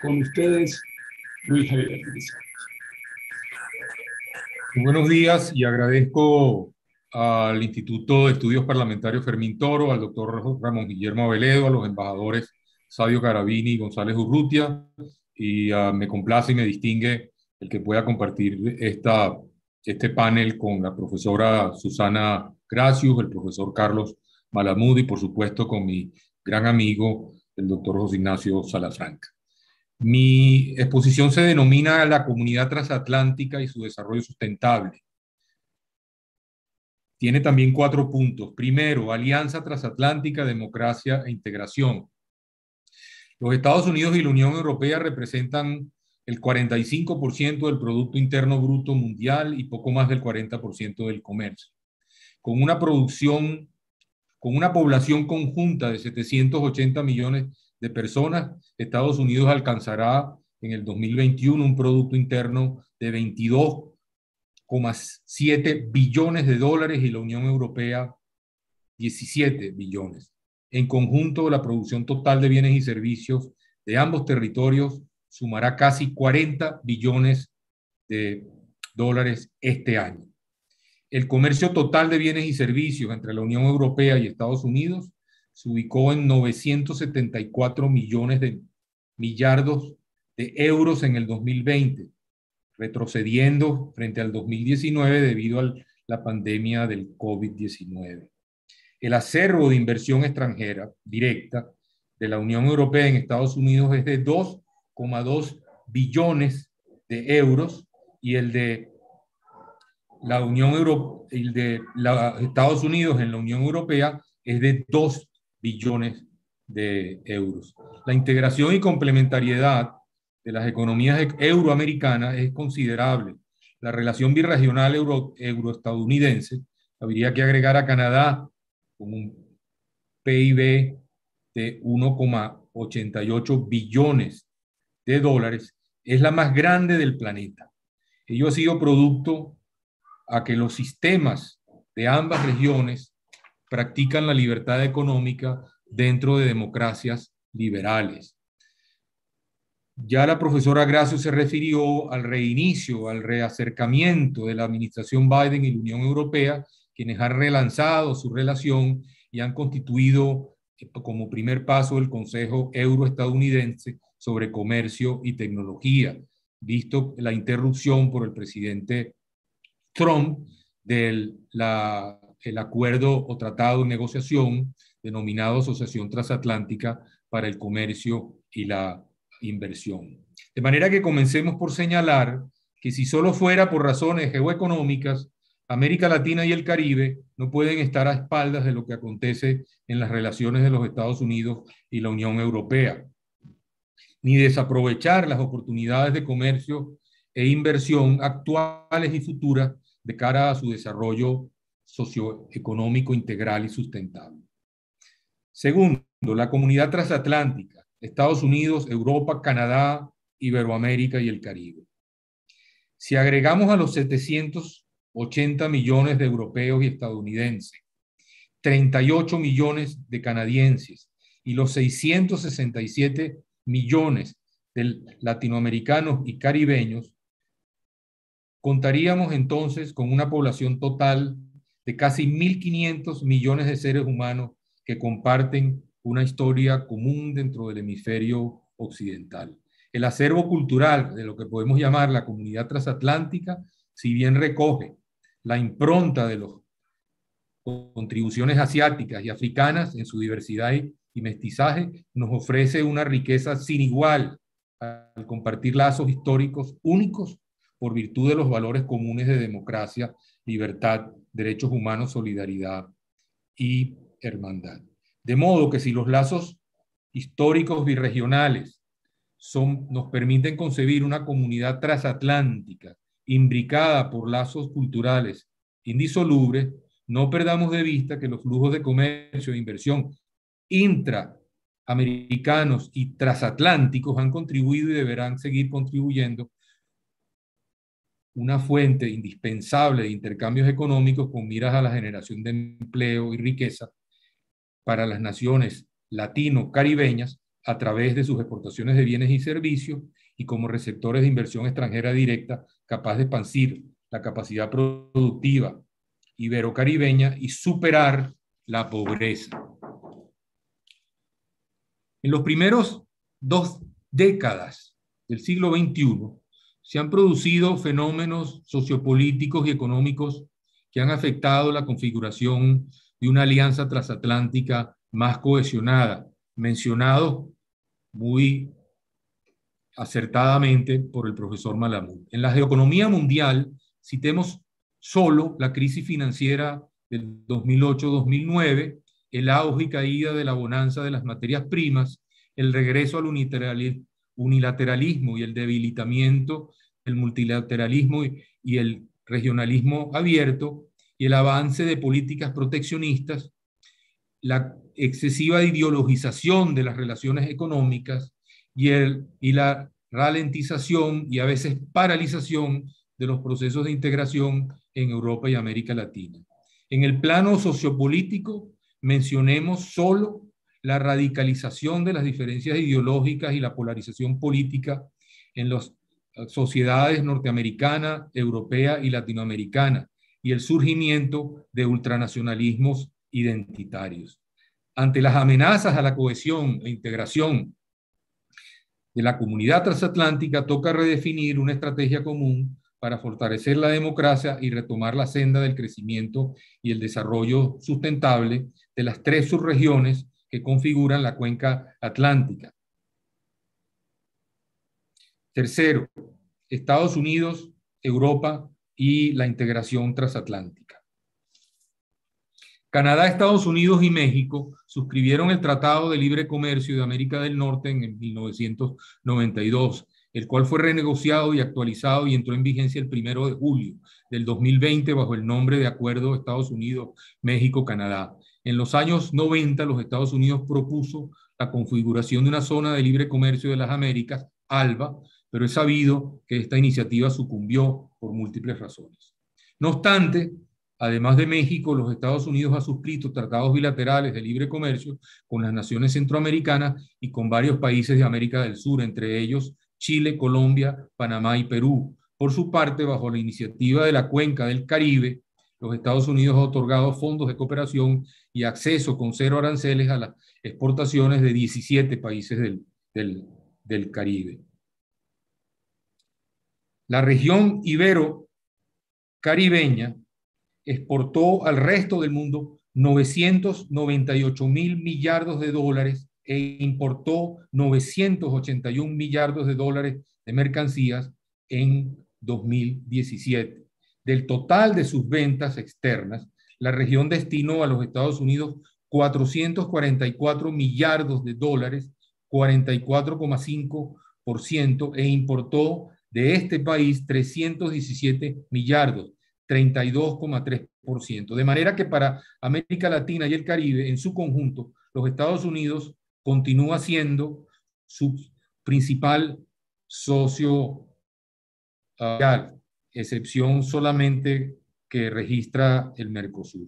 Con ustedes, Luis Javier Elisa. Buenos días y agradezco al Instituto de Estudios Parlamentarios Fermín Toro, al doctor Ramón Guillermo Aveledo, a los embajadores Sadio Carabini y González Urrutia, y me complace y me distingue el que pueda compartir este panel con la profesora Susana Gracius, el profesor Carlos Malamud y por supuesto con mi gran amigo, el doctor José Ignacio Salafranca. Mi exposición se denomina La Comunidad Transatlántica y su Desarrollo Sustentable. Tiene también 4 puntos. Primero, Alianza Transatlántica, Democracia e Integración. Los Estados Unidos y la Unión Europea representan el 45% del Producto Interno Bruto Mundial y poco más del 40% del comercio. Con una población conjunta de 780 millones de personas, Estados Unidos alcanzará en el 2021 un Producto Interno de 22,7 billones de dólares y la Unión Europea 17 billones. En conjunto, la producción total de bienes y servicios de ambos territorios sumará casi 40 billones de dólares este año. El comercio total de bienes y servicios entre la Unión Europea y Estados Unidos se ubicó en 974 millones de millardos de euros en el 2020, retrocediendo frente al 2019 debido a la pandemia del COVID-19. El acervo de inversión extranjera directa de la Unión Europea en Estados Unidos es de 2,2 billones de euros y el de Estados Unidos en la Unión Europea es de 2 billones de euros. La integración y complementariedad de las economías euroamericanas es considerable. La relación birregional euroestadounidense, habría que agregar a Canadá con un PIB de 1,88 billones de dólares, es la más grande del planeta. Ello ha sido producto a que los sistemas de ambas regiones practican la libertad económica dentro de democracias liberales. Ya la profesora Gracius se refirió al reinicio, al reacercamiento de la administración Biden y la Unión Europea, quienes han relanzado su relación y han constituido como primer paso el Consejo Euroestadounidense sobre Comercio y Tecnología, visto la interrupción por el presidente Trump del el acuerdo o tratado de negociación denominado Asociación Transatlántica para el Comercio y la Inversión. De manera que comencemos por señalar que si solo fuera por razones geoeconómicas, América Latina y el Caribe no pueden estar a espaldas de lo que acontece en las relaciones de los Estados Unidos y la Unión Europea, ni desaprovechar las oportunidades de comercio e inversión actuales y futuras de cara a su desarrollo socioeconómico integral y sustentable. Segundo, la comunidad transatlántica, Estados Unidos, Europa, Canadá, Iberoamérica y el Caribe. Si agregamos a los 780 millones de europeos y estadounidenses, 38 millones de canadienses y los 667 millones de latinoamericanos y caribeños, contaríamos entonces con una población total de casi 1.500 millones de seres humanos que comparten una historia común dentro del hemisferio occidental. El acervo cultural de lo que podemos llamar la comunidad transatlántica, si bien recoge la impronta de las contribuciones asiáticas y africanas en su diversidad y mestizaje, nos ofrece una riqueza sin igual al compartir lazos históricos únicos por virtud de los valores comunes de democracia, libertad, derechos humanos, solidaridad y hermandad. De modo que si los lazos históricos birregionales nos permiten concebir una comunidad transatlántica imbricada por lazos culturales indisolubles, no perdamos de vista que los flujos de comercio e inversión intraamericanos y transatlánticos han contribuido y deberán seguir contribuyendo una fuente indispensable de intercambios económicos con miras a la generación de empleo y riqueza para las naciones latino-caribeñas a través de sus exportaciones de bienes y servicios y como receptores de inversión extranjera directa capaz de expandir la capacidad productiva ibero-caribeña y superar la pobreza. En los primeros 2 décadas del siglo XXI se han producido fenómenos sociopolíticos y económicos que han afectado la configuración de una alianza transatlántica más cohesionada, mencionado muy acertadamente por el profesor Malamud. En la geoeconomía mundial, citemos solo la crisis financiera del 2008-2009, el auge y caída de la bonanza de las materias primas, el regreso al unilateralismo y el debilitamiento del multilateralismo y el regionalismo abierto, y el avance de políticas proteccionistas, la excesiva ideologización de las relaciones económicas y la ralentización y a veces paralización de los procesos de integración en Europa y América Latina. En el plano sociopolítico, mencionemos solo la radicalización de las diferencias ideológicas y la polarización política en las sociedades norteamericana, europea y latinoamericana, y el surgimiento de ultranacionalismos identitarios. Ante las amenazas a la cohesión e integración de la comunidad transatlántica, toca redefinir una estrategia común para fortalecer la democracia y retomar la senda del crecimiento y el desarrollo sustentable de las 3 subregiones que configuran la cuenca atlántica. Tercero, Estados Unidos, Europa y la integración transatlántica. Canadá, Estados Unidos y México suscribieron el Tratado de Libre Comercio de América del Norte en 1992, el cual fue renegociado y actualizado y entró en vigencia el 1 de julio del 2020 bajo el nombre de Acuerdo Estados Unidos-México-Canadá. En los años 90, los Estados Unidos propuso la configuración de una zona de libre comercio de las Américas, ALBA, pero es sabido que esta iniciativa sucumbió por múltiples razones. No obstante, además de México, los Estados Unidos han suscrito tratados bilaterales de libre comercio con las naciones centroamericanas y con varios países de América del Sur, entre ellos Chile, Colombia, Panamá y Perú. Por su parte, bajo la iniciativa de la Cuenca del Caribe, los Estados Unidos han otorgado fondos de cooperación y acceso con 0 aranceles a las exportaciones de 17 países del Caribe. La región ibero-caribeña exportó al resto del mundo 998.000 millardos de dólares e importó 981 millardos de dólares de mercancías en 2017. Del total de sus ventas externas, la región destinó a los Estados Unidos 444 millardos de dólares, 44,5%, e importó de este país 317 millardos, 32,3%. De manera que para América Latina y el Caribe, en su conjunto, los Estados Unidos continúa siendo su principal socio, excepción solamente que registra el Mercosur.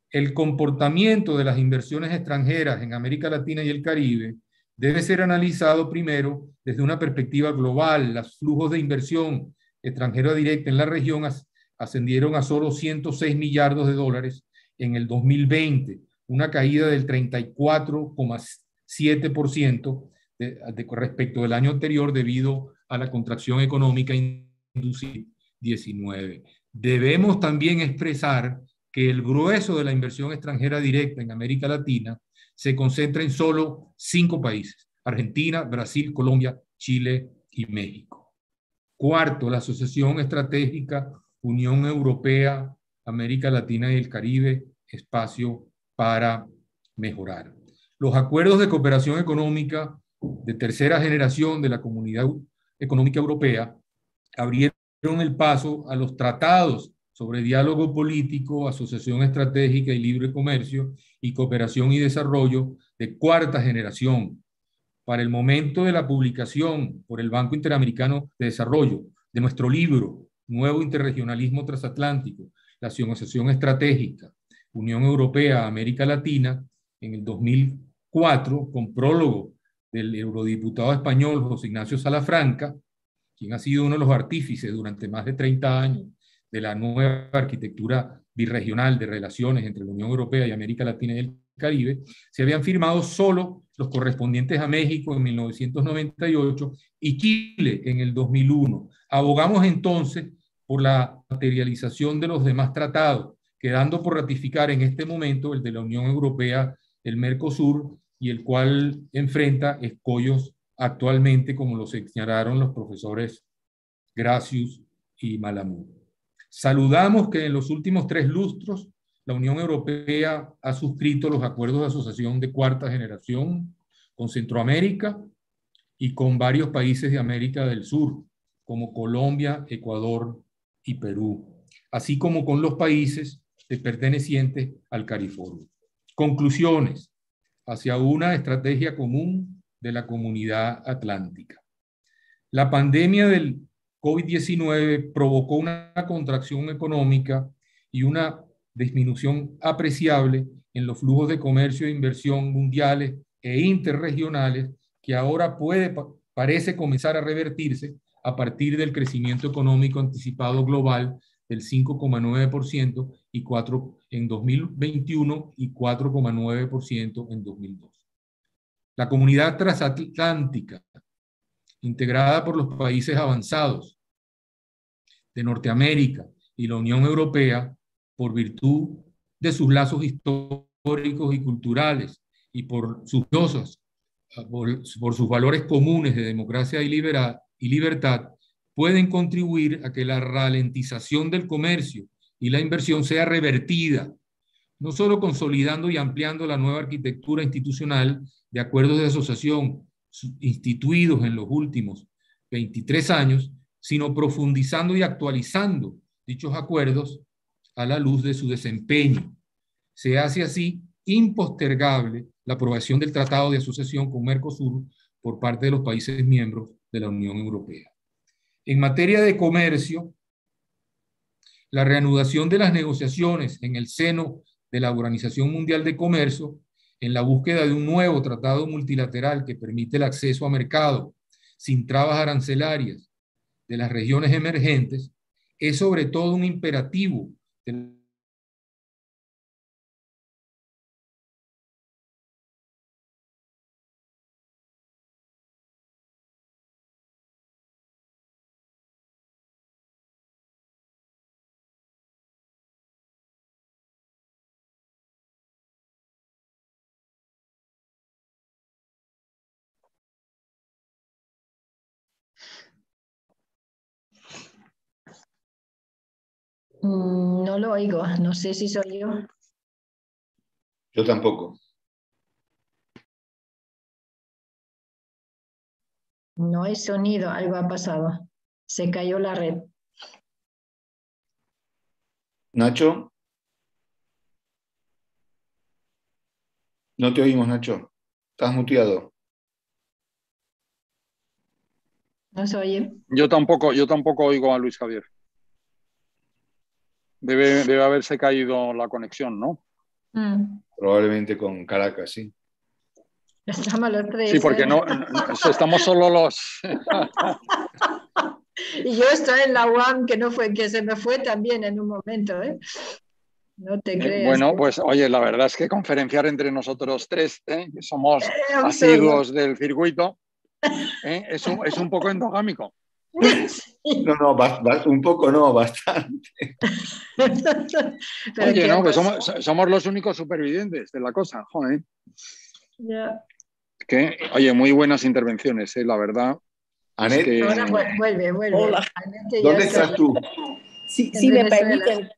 El comportamiento de las inversiones extranjeras en América Latina y el Caribe debe ser analizado primero desde una perspectiva global. Los flujos de inversión extranjera directa en la región ascendieron a solo 106 millardos de dólares en el 2020, una caída del 34,7% respecto del año anterior debido a la contracción económica inducida 19. Debemos también expresar que el grueso de la inversión extranjera directa en América Latina se concentra en solo 5 países: Argentina, Brasil, Colombia, Chile y México. Cuarto, la Asociación Estratégica Unión Europea, América Latina y el Caribe, Espacio para mejorar. Los acuerdos de cooperación económica de tercera generación de la Comunidad Económica Europea abrieron el paso a los tratados sobre diálogo político, asociación estratégica y libre comercio y cooperación y desarrollo de cuarta generación. Para el momento de la publicación por el Banco Interamericano de Desarrollo de nuestro libro Nuevo Interregionalismo Transatlántico, la Asociación Estratégica, Unión Europea, América Latina, en el 2004, con prólogo del eurodiputado español José Ignacio Salafranca, quien ha sido uno de los artífices durante más de 30 años de la nueva arquitectura birregional de relaciones entre la Unión Europea y América Latina y el Caribe, se habían firmado solo los correspondientes a México en 1998 y Chile en el 2001. Abogamos entonces por la materialización de los demás tratados, quedando por ratificar en este momento el de la Unión Europea, el Mercosur, y el cual enfrenta escollos actualmente, como lo señalaron los profesores Gracius y Malamud. Saludamos que en los últimos 3 lustros la Unión Europea ha suscrito los acuerdos de asociación de cuarta generación con Centroamérica y con varios países de América del Sur, como Colombia, Ecuador y Perú, así como con los países pertenecientes al CARIFORUM. Conclusiones hacia una estrategia común de la comunidad atlántica. La pandemia del COVID-19 provocó una contracción económica y una disminución apreciable en los flujos de comercio e inversión mundiales e interregionales, que ahora parece comenzar a revertirse a partir del crecimiento económico anticipado global del 5,9% en 2021 y 4,9% en 2002. La comunidad transatlántica, integrada por los países avanzados de Norteamérica y la Unión Europea, por virtud de sus lazos históricos y culturales y por sus valores comunes de democracia y libertad, pueden contribuir a que la ralentización del comercio y la inversión sea revertida, no solo consolidando y ampliando la nueva arquitectura institucional de acuerdos de asociación instituidos en los últimos 23 años, sino profundizando y actualizando dichos acuerdos a la luz de su desempeño. Se hace así impostergable la aprobación del Tratado de Asociación con Mercosur por parte de los países miembros de la Unión Europea. En materia de comercio, la reanudación de las negociaciones en el seno de la Organización Mundial de Comercio en la búsqueda de un nuevo tratado multilateral que permite el acceso a mercado sin trabas arancelarias de las regiones emergentes es sobre todo un imperativo de No lo oigo, no sé si soy yo. Yo tampoco. No hay sonido, algo ha pasado. Se cayó la red. Nacho. No te oímos, Nacho. Estás muteado. ¿No se oye? Yo tampoco oigo a Luis Javier. Debe haberse caído la conexión, ¿no? Probablemente con Caracas, sí. Estamos los 3. Sí, porque no estamos solo los... Y yo estoy en la UAM, que se me fue también en un momento, ¿eh? No te creas. Bueno, pues oye, la verdad es que conferenciar entre nosotros 3, que somos asiduos del circuito, es un poco endogámico. No, un poco no, bastante. Oye, no, que somos los únicos supervivientes de la cosa, joder. Yeah. Que, oye, muy buenas intervenciones, la verdad. Anet, ahora vuelve. Hola. Anette, ¿dónde estás tú? Si me permiten,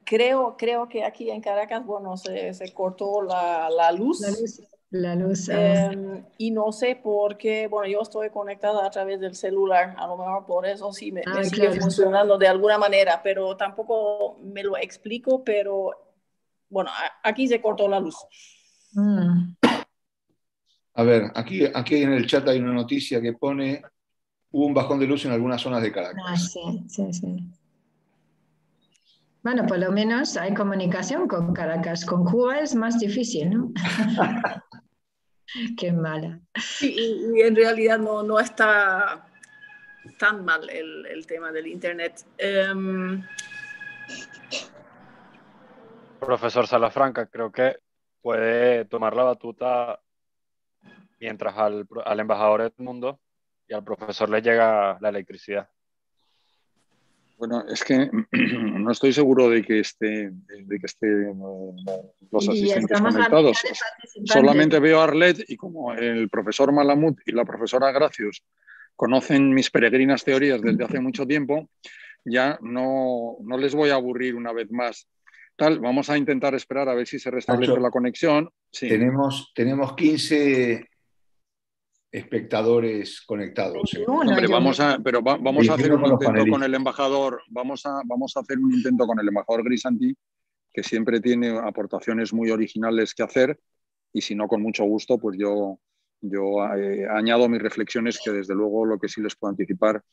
creo que aquí en Caracas, bueno, se cortó la luz. La luz. Y no sé por qué, bueno, yo estoy conectada a través del celular, a lo mejor por eso sí me sigue funcionando de alguna manera, pero tampoco me lo explico, pero bueno, aquí se cortó la luz. A ver, aquí en el chat hay una noticia que pone: hubo un bajón de luz en algunas zonas de Caracas. Sí. Bueno, por lo menos hay comunicación con Caracas. Con Cuba es más difícil, ¿no? Qué mala. Sí, y en realidad no está tan mal el tema del Internet. Profesor Salafranca, creo que puede tomar la batuta mientras al embajador Edmundo y al profesor le llega la electricidad. Bueno, es que no estoy seguro de que estén los asistentes conectados. Solamente veo a Arlet, y como el profesor Malamud y la profesora Gracius conocen mis peregrinas teorías desde hace mucho tiempo, ya no les voy a aburrir una vez más. Vamos a intentar esperar a ver si se restablece la conexión. Sí. Tenemos 15 espectadores conectados. Hombre, vamos a hacer un intento con el embajador. Vamos a hacer un intento con el embajador Grisanti, que siempre tiene aportaciones muy originales que hacer, y si no, con mucho gusto, pues yo añado mis reflexiones, que desde luego lo que sí les puedo anticipar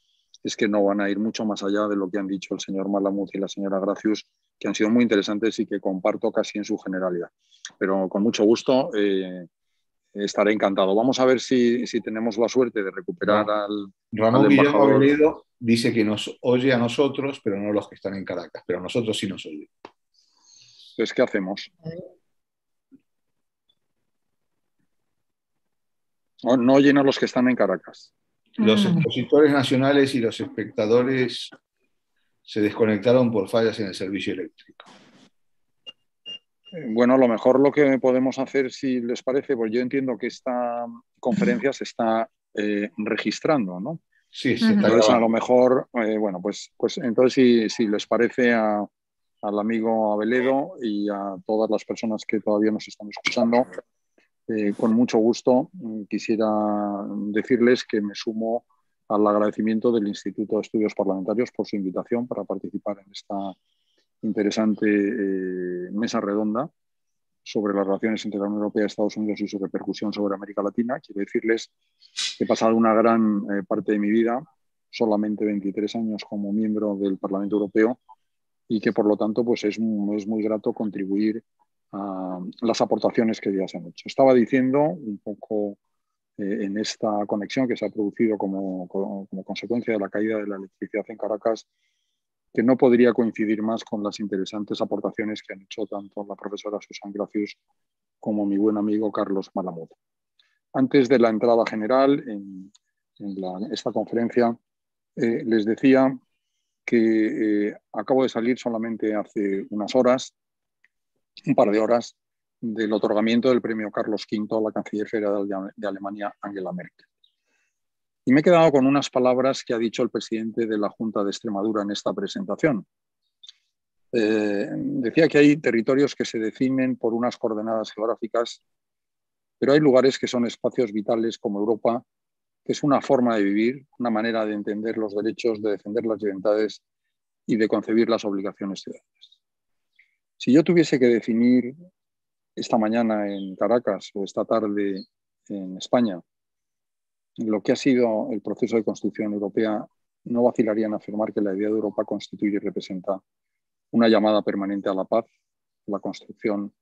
es que no van a ir mucho más allá de lo que han dicho el señor Malamud y la señora Gracius, que han sido muy interesantes y que comparto casi en su generalidad. Pero con mucho gusto estaré encantado. Vamos a ver si tenemos la suerte de recuperar al Ramón Guillermo Aveledo dice que nos oye a nosotros, pero no los que están en Caracas, pero a nosotros sí nos oye. Entonces, ¿qué hacemos? No oyen a los que están en Caracas. Los expositores nacionales y los espectadores se desconectaron por fallas en el servicio eléctrico. Bueno, a lo mejor lo que podemos hacer, si les parece, pues yo entiendo que esta conferencia se está registrando, ¿no? Sí, se está entonces, grabando. A lo mejor, bueno, pues entonces si les parece al amigo Aveledo y a todas las personas que todavía nos están escuchando, con mucho gusto quisiera decirles que me sumo al agradecimiento del Instituto de Estudios Parlamentarios por su invitación para participar en esta interesante mesa redonda sobre las relaciones entre la Unión Europea y Estados Unidos y su repercusión sobre América Latina. Quiero decirles que he pasado una gran parte de mi vida, solamente 23 años como miembro del Parlamento Europeo, y que por lo tanto pues es muy grato contribuir a las aportaciones que ya se han hecho. Estaba diciendo un poco en esta conexión que se ha producido como consecuencia de la caída de la electricidad en Caracas, que no podría coincidir más con las interesantes aportaciones que han hecho tanto la profesora Susan Gracius como mi buen amigo Carlos Malamud. Antes de la entrada general en esta conferencia, les decía que acabo de salir solamente hace unas horas, un par de horas, del otorgamiento del premio Carlos V a la canciller federal de Alemania, Angela Merkel. Y me he quedado con unas palabras que ha dicho el presidente de la Junta de Extremadura en esta presentación. Decía que hay territorios que se definen por unas coordenadas geográficas, pero hay lugares que son espacios vitales como Europa, que es una forma de vivir, una manera de entender los derechos, de defender las libertades y de concebir las obligaciones ciudadanas. Si yo tuviese que definir esta mañana en Caracas o esta tarde en España lo que ha sido el proceso de construcción europea, no vacilaría en afirmar que la idea de Europa constituye y representa una llamada permanente a la paz, a la construcción,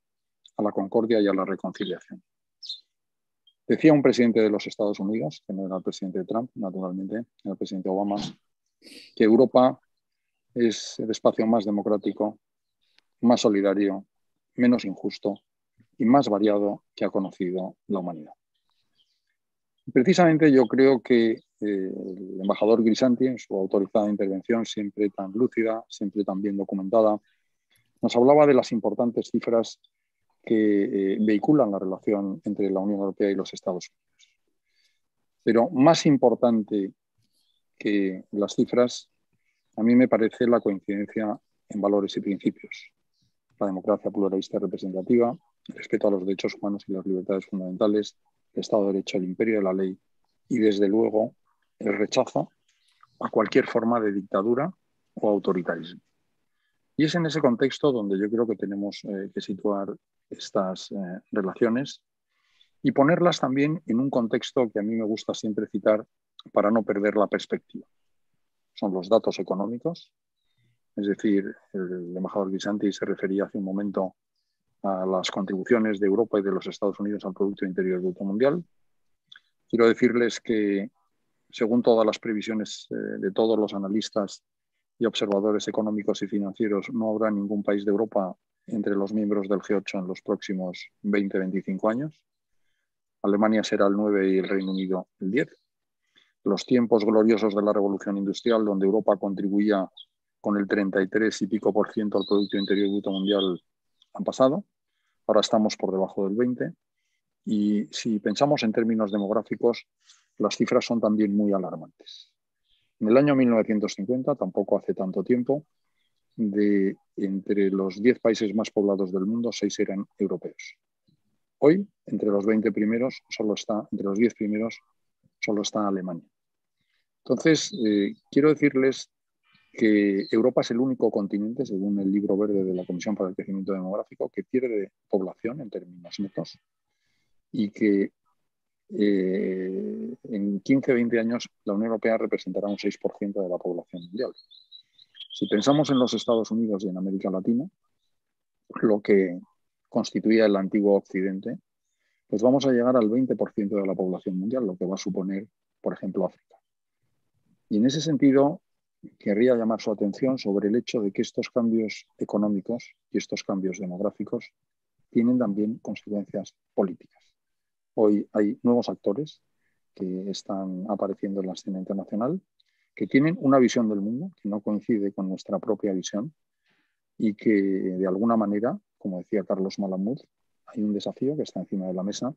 a la concordia y a la reconciliación. Decía un presidente de los Estados Unidos, que no era el presidente Trump, naturalmente, era el presidente Obama, que Europa es el espacio más democrático, más solidario, menos injusto y más variado que ha conocido la humanidad. Precisamente yo creo que el embajador Grisanti, en su autorizada intervención, siempre tan lúcida, siempre tan bien documentada, nos hablaba de las importantes cifras que vehiculan la relación entre la Unión Europea y los Estados Unidos. Pero más importante que las cifras, a mí me parece la coincidencia en valores y principios. la democracia pluralista y representativa, el respeto a los derechos humanos y las libertades fundamentales, el Estado de Derecho, el imperio de la ley y, desde luego, el rechazo a cualquier forma de dictadura o autoritarismo. Y es en ese contexto donde yo creo que tenemos que situar estas relaciones y ponerlas también en un contexto que a mí me gusta siempre citar para no perder la perspectiva. Son los datos económicos, es decir, el embajador Grisanti se refería hace un momento a las contribuciones de Europa y de los Estados Unidos al Producto Interior Bruto Mundial. Quiero decirles que, según todas las previsiones de todos los analistas y observadores económicos y financieros, no habrá ningún país de Europa entre los miembros del G8 en los próximos 20-25 años. Alemania será el 9 y el Reino Unido el 10. Los tiempos gloriosos de la Revolución Industrial, donde Europa contribuía con el 33 y pico % al Producto Interior Bruto Mundial, han pasado. Ahora estamos por debajo del 20. Y si pensamos en términos demográficos, las cifras son también muy alarmantes. En el año 1950, tampoco hace tanto tiempo, entre los 10 países más poblados del mundo, 6 eran europeos. Hoy, entre los 20 primeros, entre los 10 primeros, solo está Alemania. Entonces, quiero decirles que Europa es el único continente, según el libro verde de la Comisión para el Crecimiento Demográfico, que pierde población en términos netos y que en 15-20 años la Unión Europea representará un 6% de la población mundial. Si pensamos en los Estados Unidos y en América Latina, lo que constituía el antiguo Occidente, pues vamos a llegar al 20% de la población mundial, lo que va a suponer, por ejemplo, África. Y en ese sentido, querría llamar su atención sobre el hecho de que estos cambios económicos y estos cambios demográficos tienen también consecuencias políticas. Hoy hay nuevos actores que están apareciendo en la escena internacional, que tienen una visión del mundo que no coincide con nuestra propia visión y que, de alguna manera, como decía Carlos Malamud, hay un desafío que está encima de la mesa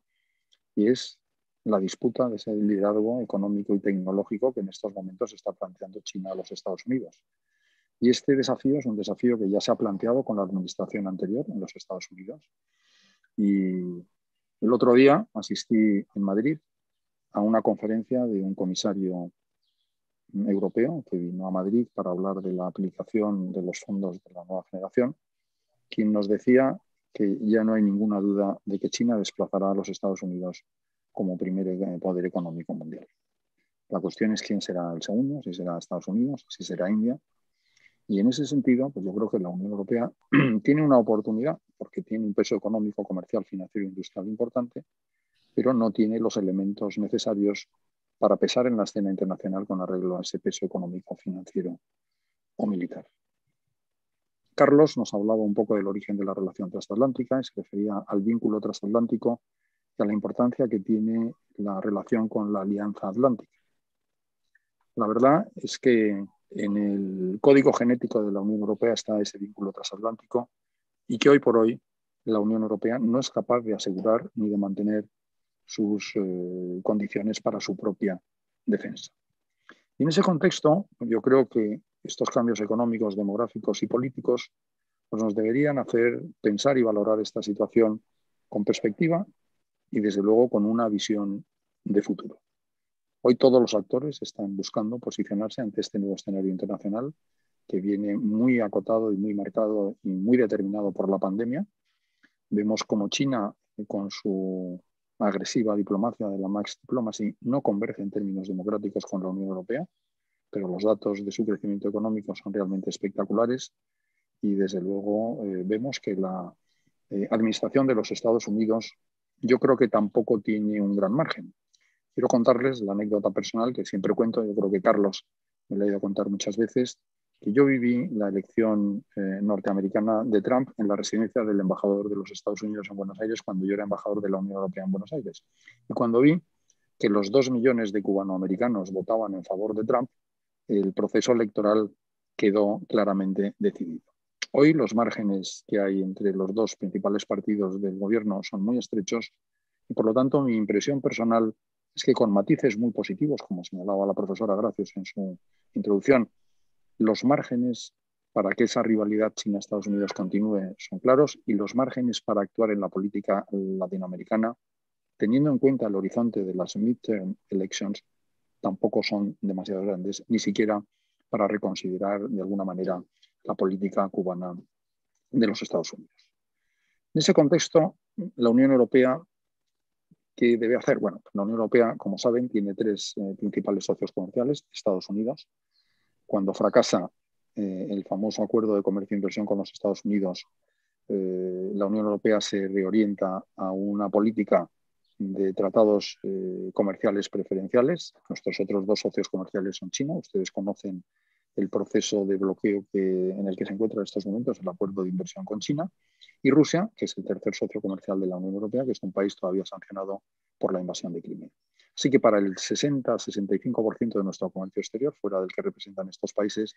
y es la disputa de ese liderazgo económico y tecnológico que en estos momentos está planteando China a los Estados Unidos. Y este desafío es un desafío que ya se ha planteado con la administración anterior en los Estados Unidos. Y el otro día asistí en Madrid a una conferencia de un comisario europeo que vino a Madrid para hablar de la aplicación de los fondos de la nueva generación, quien nos decía que ya no hay ninguna duda de que China desplazará a los Estados Unidos como primer poder económico mundial. La cuestión es quién será el segundo, si será Estados Unidos, si será India. Y en ese sentido, pues yo creo que la Unión Europea tiene una oportunidad porque tiene un peso económico, comercial, financiero e industrial importante, pero no tiene los elementos necesarios para pesar en la escena internacional con arreglo a ese peso económico, financiero o militar. Carlos nos hablaba un poco del origen de la relación transatlántica y se refería al vínculo transatlántico y a la importancia que tiene la relación con la Alianza Atlántica. La verdad es que en el código genético de la Unión Europea está ese vínculo transatlántico y que hoy por hoy la Unión Europea no es capaz de asegurar ni de mantener sus condiciones para su propia defensa. Y en ese contexto, yo creo que estos cambios económicos, demográficos y políticos pues nos deberían hacer pensar y valorar esta situación con perspectiva y, desde luego, con una visión de futuro. Hoy todos los actores están buscando posicionarse ante este nuevo escenario internacional que viene muy acotado y muy marcado y muy determinado por la pandemia. Vemos como China, con su agresiva diplomacia de la Max Diplomacy, no converge en términos democráticos con la Unión Europea, pero los datos de su crecimiento económico son realmente espectaculares y, desde luego, vemos que la administración de los Estados Unidos yo creo que tampoco tiene un gran margen. Quiero contarles la anécdota personal que siempre cuento, yo creo que Carlos me la ha ido a contar muchas veces, que yo viví la elección norteamericana de Trump en la residencia del embajador de los Estados Unidos en Buenos Aires cuando yo era embajador de la Unión Europea en Buenos Aires. Y cuando vi que los 2 millones de cubanoamericanos votaban en favor de Trump, el proceso electoral quedó claramente decidido. Hoy los márgenes que hay entre los dos principales partidos del gobierno son muy estrechos y, por lo tanto, mi impresión personal es que, con matices muy positivos, como señalaba la profesora Gracios en su introducción, los márgenes para que esa rivalidad China-Estados Unidos continúe son claros y los márgenes para actuar en la política latinoamericana, teniendo en cuenta el horizonte de las midterm elections, tampoco son demasiado grandes, ni siquiera para reconsiderar de alguna manera la política cubana de los Estados Unidos. En ese contexto, la Unión Europea, ¿qué debe hacer? Bueno, la Unión Europea, como saben, tiene tres principales socios comerciales: Estados Unidos. Cuando fracasa el famoso acuerdo de comercio e inversión con los Estados Unidos, la Unión Europea se reorienta a una política de tratados comerciales preferenciales. Nuestros otros dos socios comerciales son China. Ustedes conocen el proceso de bloqueo en el que se encuentra en estos momentos el acuerdo de inversión con China, y Rusia, que es el tercer socio comercial de la Unión Europea, que es un país todavía sancionado por la invasión de Crimea. Así que para el 60-65% de nuestro comercio exterior, fuera del que representan estos países,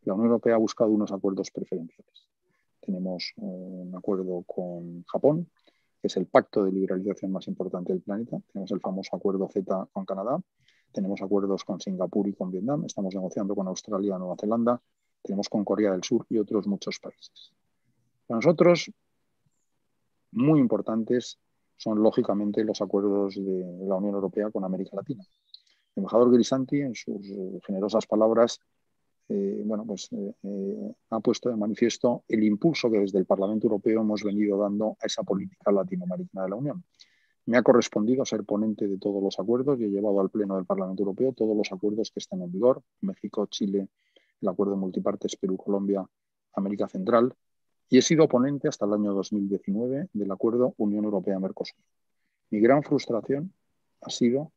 la Unión Europea ha buscado unos acuerdos preferenciales. Tenemos un acuerdo con Japón, que es el pacto de liberalización más importante del planeta. Tenemos el famoso acuerdo CETA con Canadá. Tenemos acuerdos con Singapur y con Vietnam. Estamos negociando con Australia y Nueva Zelanda. Tenemos con Corea del Sur y otros muchos países. Para nosotros, muy importantes son, lógicamente, los acuerdos de la Unión Europea con América Latina. El embajador Grisanti, en sus generosas palabras, ha puesto de manifiesto el impulso que desde el Parlamento Europeo hemos venido dando a esa política latinoamericana de la Unión. Me ha correspondido ser ponente de todos los acuerdos y he llevado al Pleno del Parlamento Europeo todos los acuerdos que están en vigor: México, Chile, el acuerdo multipartes Perú, Colombia, América Central, y he sido ponente hasta el año 2019 del acuerdo Unión Europea-Mercosur. Mi gran frustración ha sido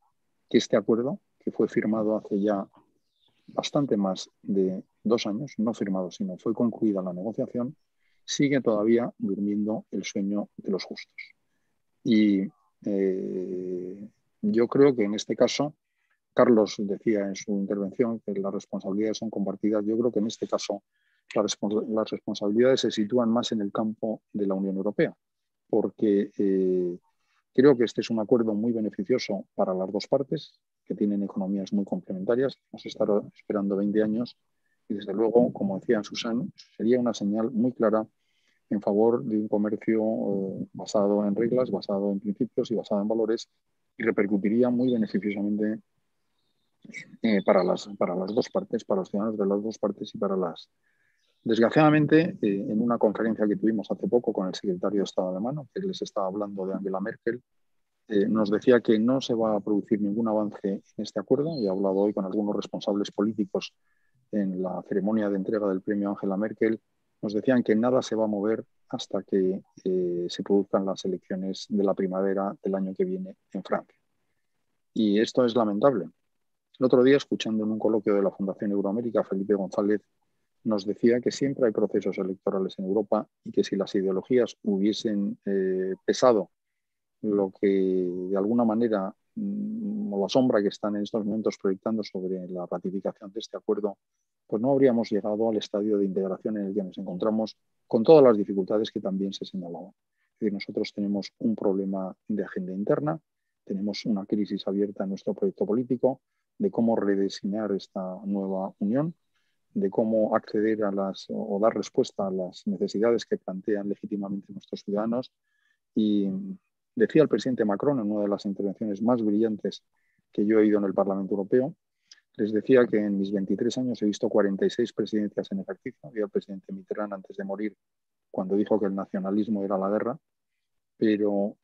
que este acuerdo, que fue firmado hace ya bastante más de 2 años, no firmado, sino fue concluida la negociación, sigue todavía durmiendo el sueño de los justos. Y yo creo que en este caso, Carlos decía en su intervención que las responsabilidades son compartidas. Yo creo que en este caso las responsabilidades se sitúan más en el campo de la Unión Europea, porque creo que este es un acuerdo muy beneficioso para las dos partes, que tienen economías muy complementarias. Hemos estado esperando 20 años y, desde luego, como decía Susan, sería una señal muy clara en favor de un comercio basado en reglas, basado en principios y basado en valores, y repercutiría muy beneficiosamente para las dos partes, para los ciudadanos de las dos partes y para las... Desgraciadamente, en una conferencia que tuvimos hace poco con el secretario de Estado alemán, que les estaba hablando de Angela Merkel, nos decía que no se va a producir ningún avance en este acuerdo, y he hablado hoy con algunos responsables políticos en la ceremonia de entrega del premio Angela Merkel. Nos decían que nada se va a mover hasta que se produzcan las elecciones de la primavera del año que viene en Francia. Y esto es lamentable. El otro día, escuchando en un coloquio de la Fundación Euroamérica, Felipe González nos decía que siempre hay procesos electorales en Europa y que si las ideologías hubiesen pesado lo que de alguna manera, o la sombra que están en estos momentos proyectando sobre la ratificación de este acuerdo, pues no habríamos llegado al estadio de integración en el que nos encontramos, con todas las dificultades que también se señalaban. Es decir, nosotros tenemos un problema de agenda interna, tenemos una crisis abierta en nuestro proyecto político, de cómo rediseñar esta nueva unión, de cómo acceder o dar respuesta a las necesidades que plantean legítimamente nuestros ciudadanos. Y decía el presidente Macron en una de las intervenciones más brillantes que yo he oído en el Parlamento Europeo, les decía que en mis 23 años he visto 46 presidencias en ejercicio. Había el presidente Mitterrand antes de morir, cuando dijo que el nacionalismo era la guerra, pero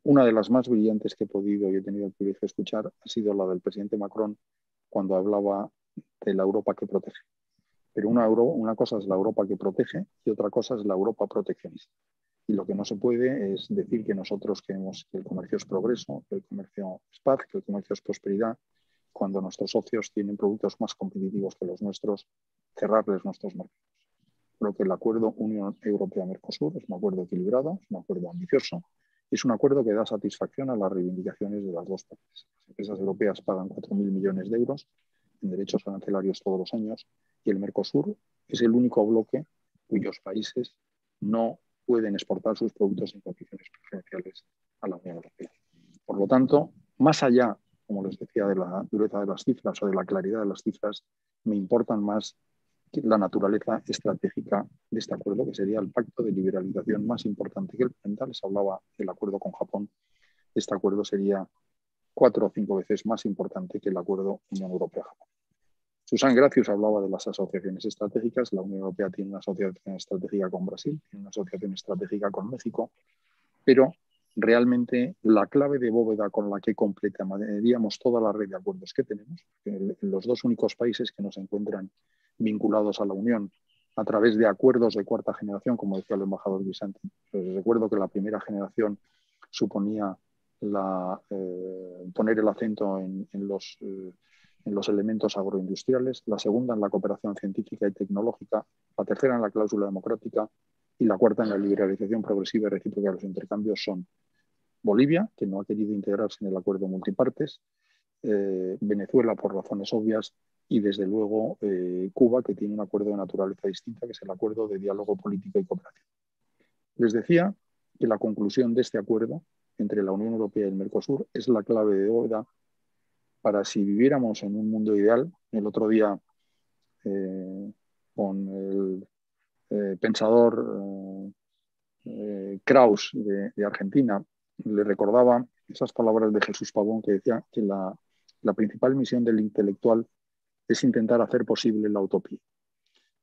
una de las más brillantes que he podido y he tenido el privilegio de escuchar ha sido la del presidente Macron, cuando hablaba de la Europa que protege. Pero una cosa es la Europa que protege y otra cosa es la Europa proteccionista. Y lo que no se puede es decir que nosotros queremos que el comercio es progreso, que el comercio es paz, que el comercio es prosperidad, cuando nuestros socios tienen productos más competitivos que los nuestros, cerrarles nuestros mercados. Creo que el acuerdo Unión Europea-Mercosur es un acuerdo equilibrado, es un acuerdo ambicioso, y es un acuerdo que da satisfacción a las reivindicaciones de las dos partes. Las empresas europeas pagan 4.000 millones de euros en derechos arancelarios todos los años, y el Mercosur es el único bloque cuyos países no pueden exportar sus productos en condiciones preferenciales a la Unión Europea. Por lo tanto, más allá, como les decía, de la dureza de las cifras o de la claridad de las cifras, me importan más la naturaleza estratégica de este acuerdo, que sería el pacto de liberalización más importante que el planeta. Les hablaba del acuerdo con Japón. Este acuerdo sería 4 o 5 veces más importante que el acuerdo Unión Europea-Japón. Susan Gracius hablaba de las asociaciones estratégicas. La Unión Europea tiene una asociación estratégica con Brasil, tiene una asociación estratégica con México, pero realmente la clave de bóveda con la que completaríamos toda la red de acuerdos que tenemos, los dos únicos países que nos encuentran vinculados a la Unión a través de acuerdos de cuarta generación, como decía el embajador Vicente. Recuerdo que la primera generación suponía poner el acento en los elementos agroindustriales, la segunda en la cooperación científica y tecnológica, la tercera en la cláusula democrática y la cuarta en la liberalización progresiva y recíproca de los intercambios son Bolivia, que no ha querido integrarse en el acuerdo multipartes, Venezuela por razones obvias y desde luego Cuba, que tiene un acuerdo de naturaleza distinta, que es el acuerdo de diálogo político y cooperación. Les decía que la conclusión de este acuerdo entre la Unión Europea y el Mercosur es la clave de bóveda para, si viviéramos en un mundo ideal. El otro día con el pensador Krauss de Argentina le recordaba esas palabras de Jesús Pavón, que decía que la principal misión del intelectual es intentar hacer posible la utopía.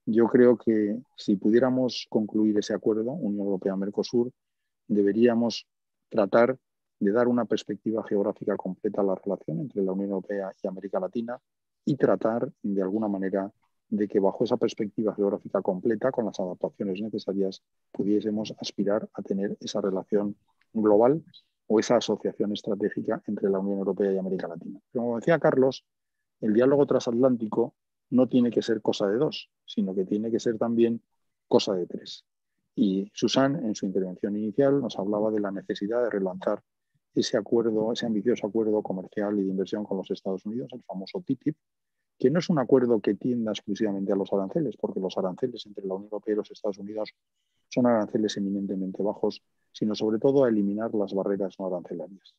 Yo creo que si pudiéramos concluir ese acuerdo, Unión Europea-Mercosur, deberíamos tratar de dar una perspectiva geográfica completa a la relación entre la Unión Europea y América Latina y tratar de alguna manera de que bajo esa perspectiva geográfica completa, con las adaptaciones necesarias, pudiésemos aspirar a tener esa relación global o esa asociación estratégica entre la Unión Europea y América Latina. Pero como decía Carlos, el diálogo transatlántico no tiene que ser cosa de dos, sino que tiene que ser también cosa de tres. Y Susan, en su intervención inicial, nos hablaba de la necesidad de relanzar ese acuerdo, ese ambicioso acuerdo comercial y de inversión con los Estados Unidos, el famoso TTIP, que no es un acuerdo que tienda exclusivamente a los aranceles, porque los aranceles entre la Unión Europea y los Estados Unidos son aranceles eminentemente bajos, sino sobre todo a eliminar las barreras no arancelarias.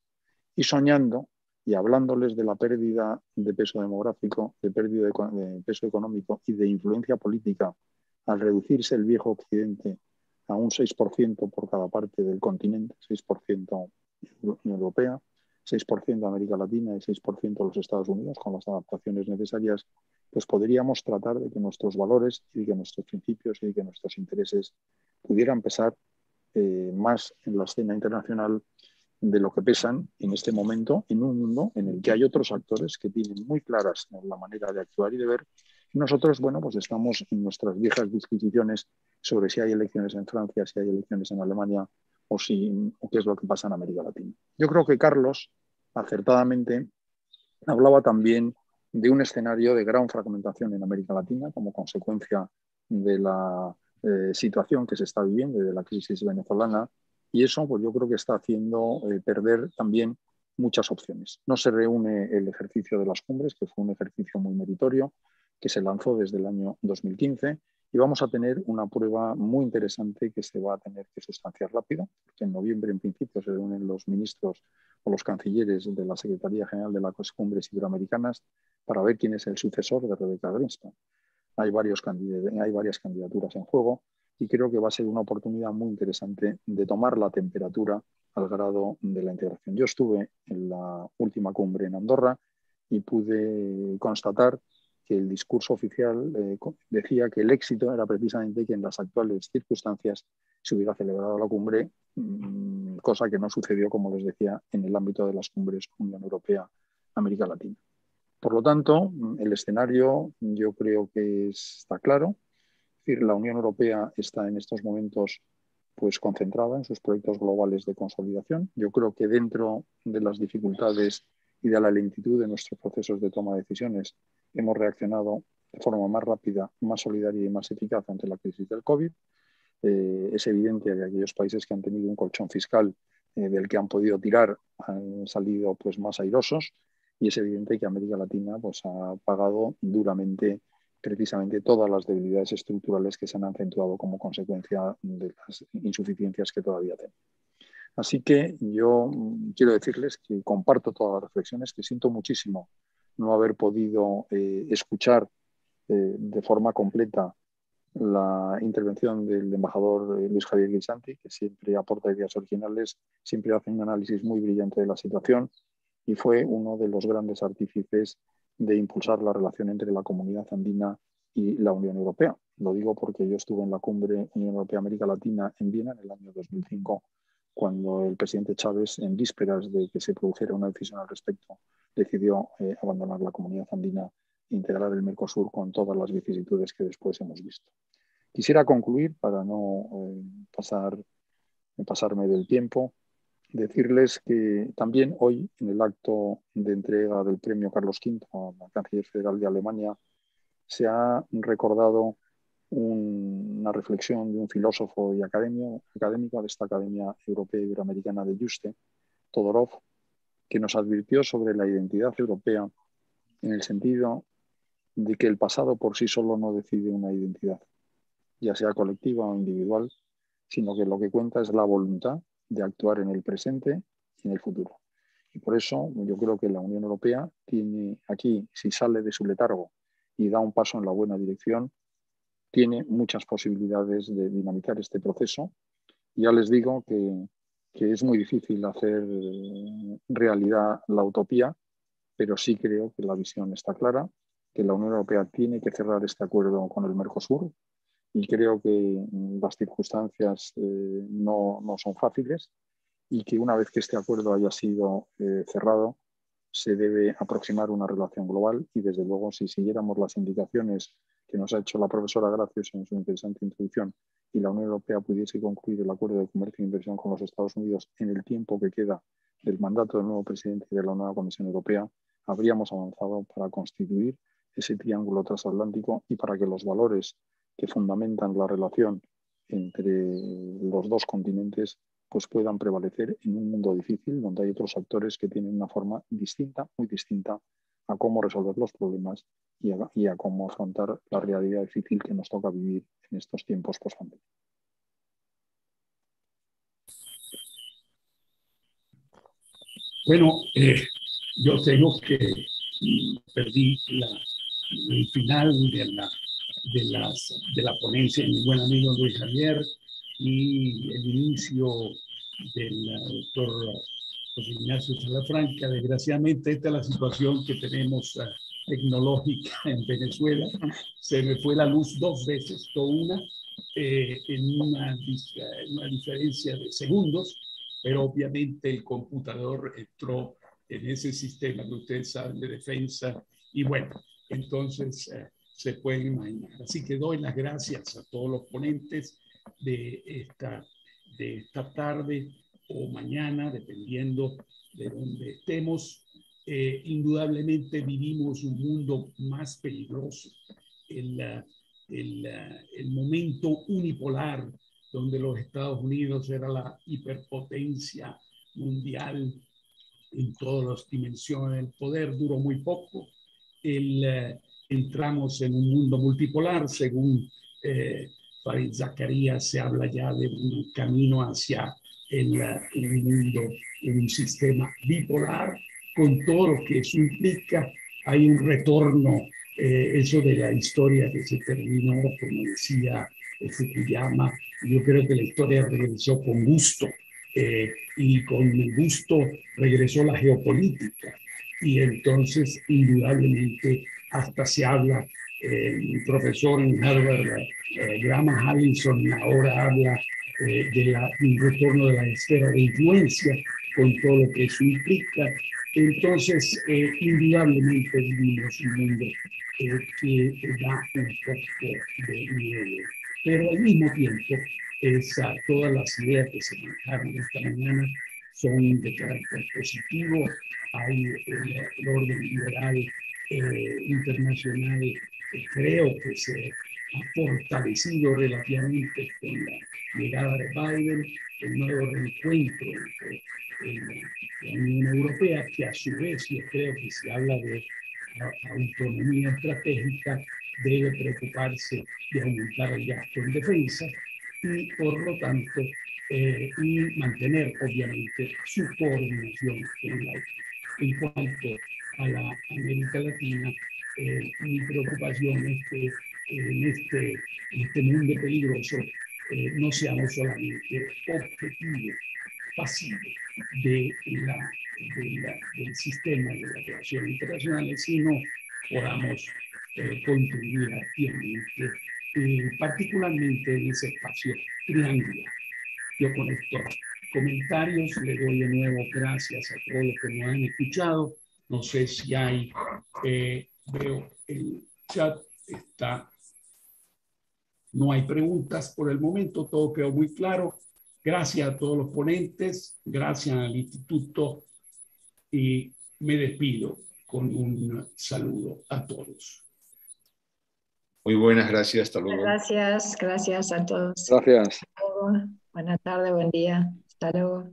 Y soñando y hablándoles de la pérdida de peso demográfico, de pérdida de peso económico y de influencia política al reducirse el viejo Occidente a un 6% por cada parte del continente, 6% Unión Europea, 6% América Latina y 6% los Estados Unidos, con las adaptaciones necesarias, pues podríamos tratar de que nuestros valores y de que nuestros principios y de que nuestros intereses pudieran pesar más en la escena internacional de lo que pesan en este momento en un mundo en el que hay otros actores que tienen muy claras la manera de actuar y de ver. Y nosotros, bueno, pues estamos en nuestras viejas disquisiciones sobre si hay elecciones en Francia, si hay elecciones en Alemania o qué es lo que pasa en América Latina. Yo creo que Carlos, acertadamente, hablaba también de un escenario de gran fragmentación en América Latina como consecuencia de la situación que se está viviendo y de la crisis venezolana, y eso pues yo creo que está haciendo perder también muchas opciones. No se reúne el ejercicio de las cumbres, que fue un ejercicio muy meritorio, que se lanzó desde el año 2015, y vamos a tener una prueba muy interesante que se va a tener que sustanciar rápido, porque en noviembre en principio se reúnen los ministros o los cancilleres de la Secretaría General de las Cumbres Iberoamericanas para ver quién es el sucesor de Rebecca Greenspan. Hay varias candidaturas en juego y creo que va a ser una oportunidad muy interesante de tomar la temperatura al grado de la integración. Yo estuve en la última cumbre en Andorra y pude constatar que el discurso oficial decía que el éxito era precisamente que en las actuales circunstancias se hubiera celebrado la cumbre, cosa que no sucedió, como les decía, en el ámbito de las cumbres Unión Europea-América Latina. Por lo tanto, el escenario yo creo que está claro. Es decir, la Unión Europea está en estos momentos pues, concentrada en sus proyectos globales de consolidación. Yo creo que dentro de las dificultades y de la lentitud de nuestros procesos de toma de decisiones hemos reaccionado de forma más rápida, más solidaria y más eficaz ante la crisis del COVID. Es evidente que aquellos países que han tenido un colchón fiscal del que han podido tirar han salido pues, más airosos, y es evidente que América Latina pues, ha pagado duramente precisamente todas las debilidades estructurales que se han acentuado como consecuencia de las insuficiencias que todavía tenemos. Así que yo quiero decirles que comparto todas las reflexiones, que siento muchísimo no haber podido escuchar de forma completa la intervención del embajador Luis Javier Guisanti, que siempre aporta ideas originales, siempre hace un análisis muy brillante de la situación y fue uno de los grandes artífices de impulsar la relación entre la comunidad andina y la Unión Europea. Lo digo porque yo estuve en la cumbre Unión Europea-América Latina en Viena en el año 2005, cuando el presidente Chávez, en vísperas de que se produjera una decisión al respecto, decidió abandonar la comunidad andina e integrar el Mercosur con todas las vicisitudes que después hemos visto. Quisiera concluir, para no pasarme del tiempo, decirles que también hoy, en el acto de entrega del premio Carlos V a la Canciller Federal de Alemania, se ha recordado una reflexión de un filósofo y académico de esta Academia Europea y Iberoamericana de Juste, Todorov, que nos advirtió sobre la identidad europea en el sentido de que el pasado por sí solo no decide una identidad, ya sea colectiva o individual, sino que lo que cuenta es la voluntad de actuar en el presente y en el futuro. Y por eso yo creo que la Unión Europea tiene aquí, si sale de su letargo y da un paso en la buena dirección, tiene muchas posibilidades de dinamitar este proceso. Ya les digo que es muy difícil hacer realidad la utopía, pero sí creo que la visión está clara, que la Unión Europea tiene que cerrar este acuerdo con el Mercosur y creo que las circunstancias no son fáciles y que una vez que este acuerdo haya sido cerrado, se debe aproximar una relación global y desde luego si siguiéramos las indicaciones que nos ha hecho la profesora Gracios en su interesante introducción y la Unión Europea pudiese concluir el acuerdo de comercio e inversión con los Estados Unidos en el tiempo que queda del mandato del nuevo presidente de la nueva Comisión Europea, habríamos avanzado para constituir ese triángulo transatlántico y para que los valores que fundamentan la relación entre los dos continentes pues puedan prevalecer en un mundo difícil donde hay otros actores que tienen una forma distinta, muy distinta a cómo resolver los problemas y a cómo afrontar la realidad difícil que nos toca vivir en estos tiempos post-pandemia. Bueno, yo tengo que perdí el final de la ponencia de mi buen amigo Luis Javier y el inicio del doctor José Ignacio Salafranca. Desgraciadamente esta es la situación que tenemos tecnológica en Venezuela. Se me fue la luz 2 veces, una en una diferencia de segundos, pero obviamente el computador entró en ese sistema que ustedes saben de defensa y bueno, entonces se pueden imaginar. Así que doy las gracias a todos los ponentes de esta tarde o mañana, dependiendo de donde estemos. Indudablemente vivimos un mundo más peligroso. El momento unipolar donde los Estados Unidos era la hiperpotencia mundial en todas las dimensiones del poder, duró muy poco. Entramos en un mundo multipolar, según Farid Zakaria, se habla ya de un camino hacia un mundo, en un sistema bipolar, con todo lo que eso implica. Hay un retorno, eso de la historia que se terminó, como decía Fukuyama, yo creo que la historia regresó con gusto, y con gusto regresó la geopolítica. Y entonces, indudablemente, hasta se habla, el profesor en Harvard, Graham Allison, ahora habla un retorno de la esfera de influencia, con todo lo que eso implica. Entonces, indudablemente vivimos un mundo que da un poco de miedo. Pero al mismo tiempo, todas las ideas que se manejaron esta mañana son de carácter positivo. Hay el orden liberal internacional, creo que se ha fortalecido relativamente con la llegada de Biden, el nuevo reencuentro entre la Unión Europea, que a su vez yo creo que se habla de autonomía estratégica, debe preocuparse de aumentar el gasto en defensa y por lo tanto y mantener obviamente su coordinación con la OTAN. En cuanto a la América Latina, mi preocupación es que en este mundo peligroso no seamos solamente objetivos pasivos del sistema de las relaciones internacionales, sino podamos contribuir activamente, particularmente en ese espacio triangular. Yo con estos comentarios le doy de nuevo gracias a todos los que nos han escuchado. No sé si hay, veo el chat, no hay preguntas por el momento, todo quedó muy claro. Gracias a todos los ponentes, gracias al instituto y me despido con un saludo a todos. Muy buenas, gracias, hasta luego. Gracias a todos. Gracias. Buenas tardes, buen día. Hasta luego.